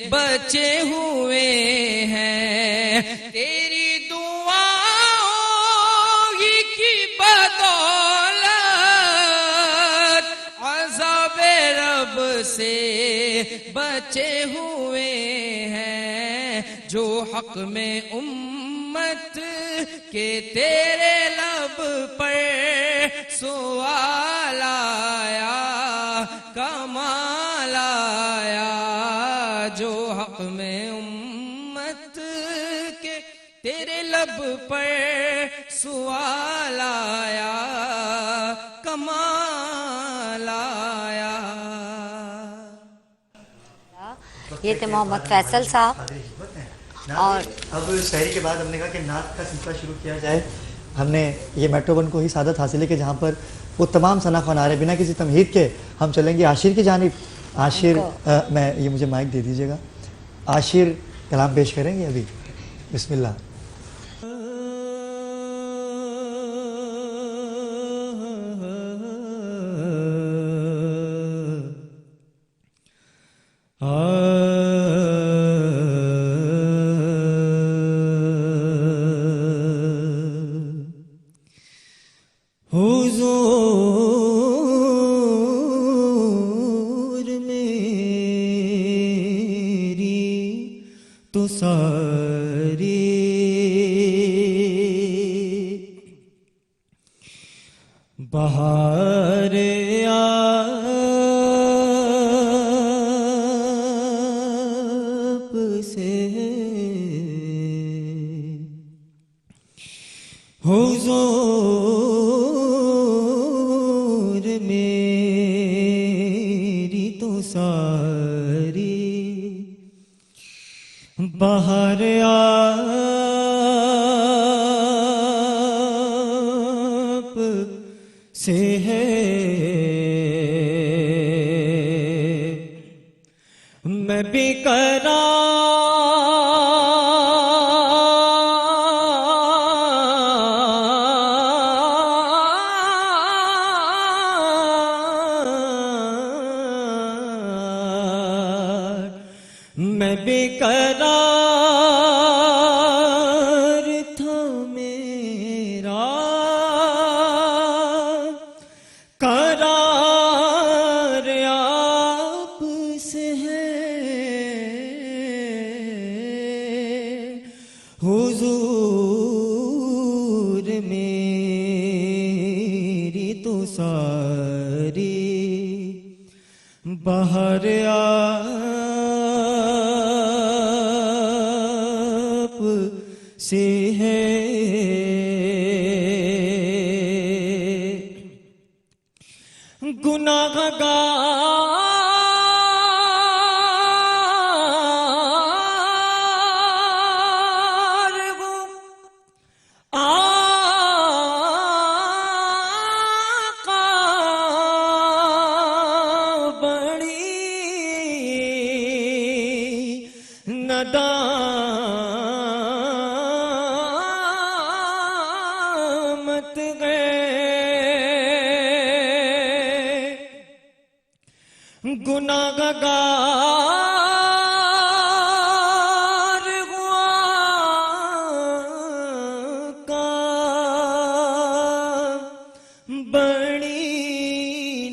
بچے ہوئے ہیں، تیری دعاؤں کی بدولت عذاب رب سے بچے ہوئے ہیں، جو حق میں امت کے تیرے لب پر سوال آیا، کمال آیا، جو حق میں امت کے تیرے لب پر سوال آیا، کمال آیا۔ یہ تھے محمد فیصل صاحب، اور اب شہری کے بعد ہم نے کہا کہ نعت کا سلسلہ شروع کیا جائے۔ ہم نے یہ میٹرو ون کو ہی سعادت حاصل ہے کہ جہاں پر وہ تمام ثنا خوان آ رہے، بنا کسی تمہید کے ہم چلیں گے عاشر کی جانب۔ عاشر، میں یہ مجھے مائک دے دیجیے گا، عاشر کلام پیش کریں گے ابھی، بسم اللہ۔ بہار آپ سے حضور میری تو ساری بہار آپ سے ہے میں بھی میں بے قرار تھا میرا قرار آپ سے ہے حضور میری تو ساری بہار آپ سے ہے گناہ گار ہوں آقا بڑی ندامت گناہ گار ہوا کا بڑی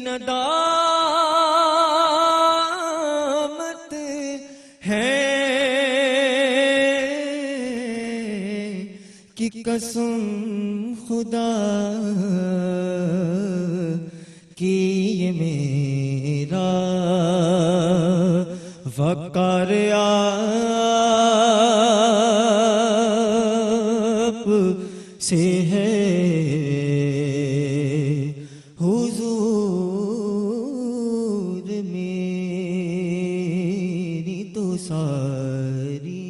ندامت ہے کہ قسم خدا کی یہ میرا وقار آپ سے ہے حضور میری تو ساری.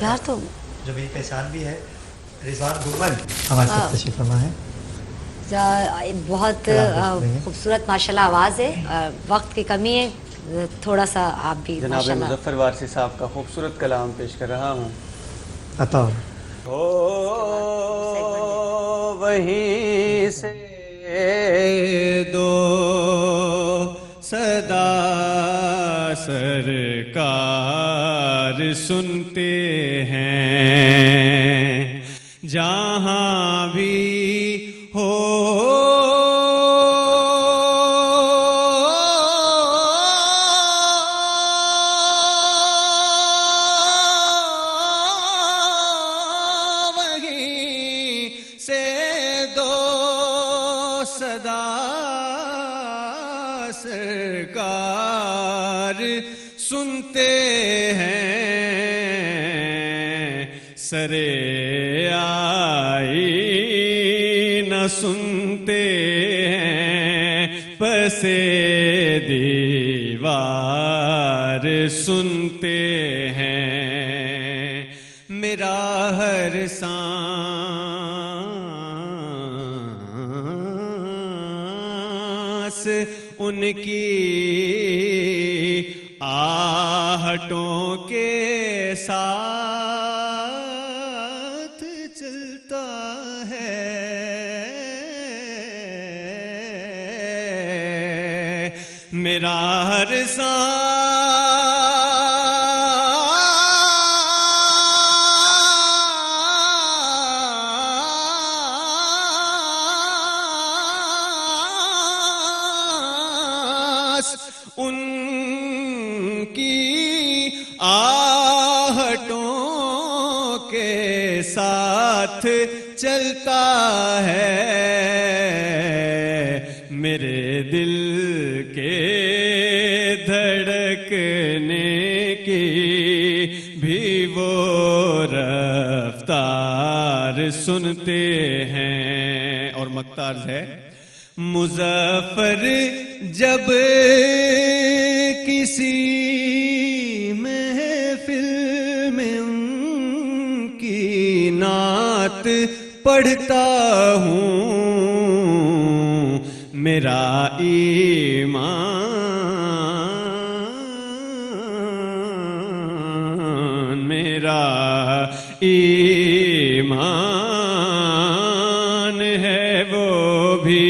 یار تو جو میری پہچان بھی ہے رضوان گومن ہمارے ساتھ تشریف فرما ہے. بہت خوبصورت ماشاءاللہ آواز ہے. وقت کی کمی ہے تھوڑا سا آپ بھی جناب مظفر وارثی صاحب کا خوبصورت کلام پیش کر رہا ہوں. عطا ہو وہیں سے دو صدا سرکار سنتے ہیں جہاں بھی ہو سرکار سنتے ہیں سرے آئی نہ سنتے ہیں پسے دیوار سنتے ہیں میرا ہر سانس ان کی آہٹوں کے ساتھ چلتا ہے میرا ہر ان کی آہٹوں کے ساتھ چلتا ہے میرے دل کے دھڑکنے کی بھی وہ رفتار سنتے ہیں. اور مقطع ہے مظفر جب کسی محفل میں ان کی نعت پڑھتا ہوں میرا ایمان میرا ایمان ہے وہ بھی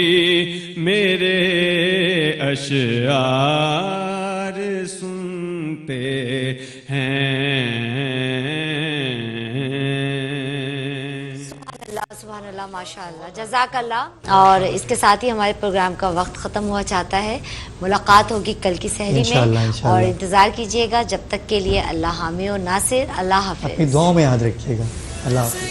میرے اشعار سنتے ہیں. سبحان اللہ ماشاء اللہ جزاک اللہ. اور اس کے ساتھ ہی ہمارے پروگرام کا وقت ختم ہوا چاہتا ہے. ملاقات ہوگی کل کی سحری میں اور انتظار کیجیے گا. جب تک کے لیے اللہ حامی و ناصر. اللہ حافظ. اپنی دعاؤں میں یاد رکھیے گا. اللہ حافظ.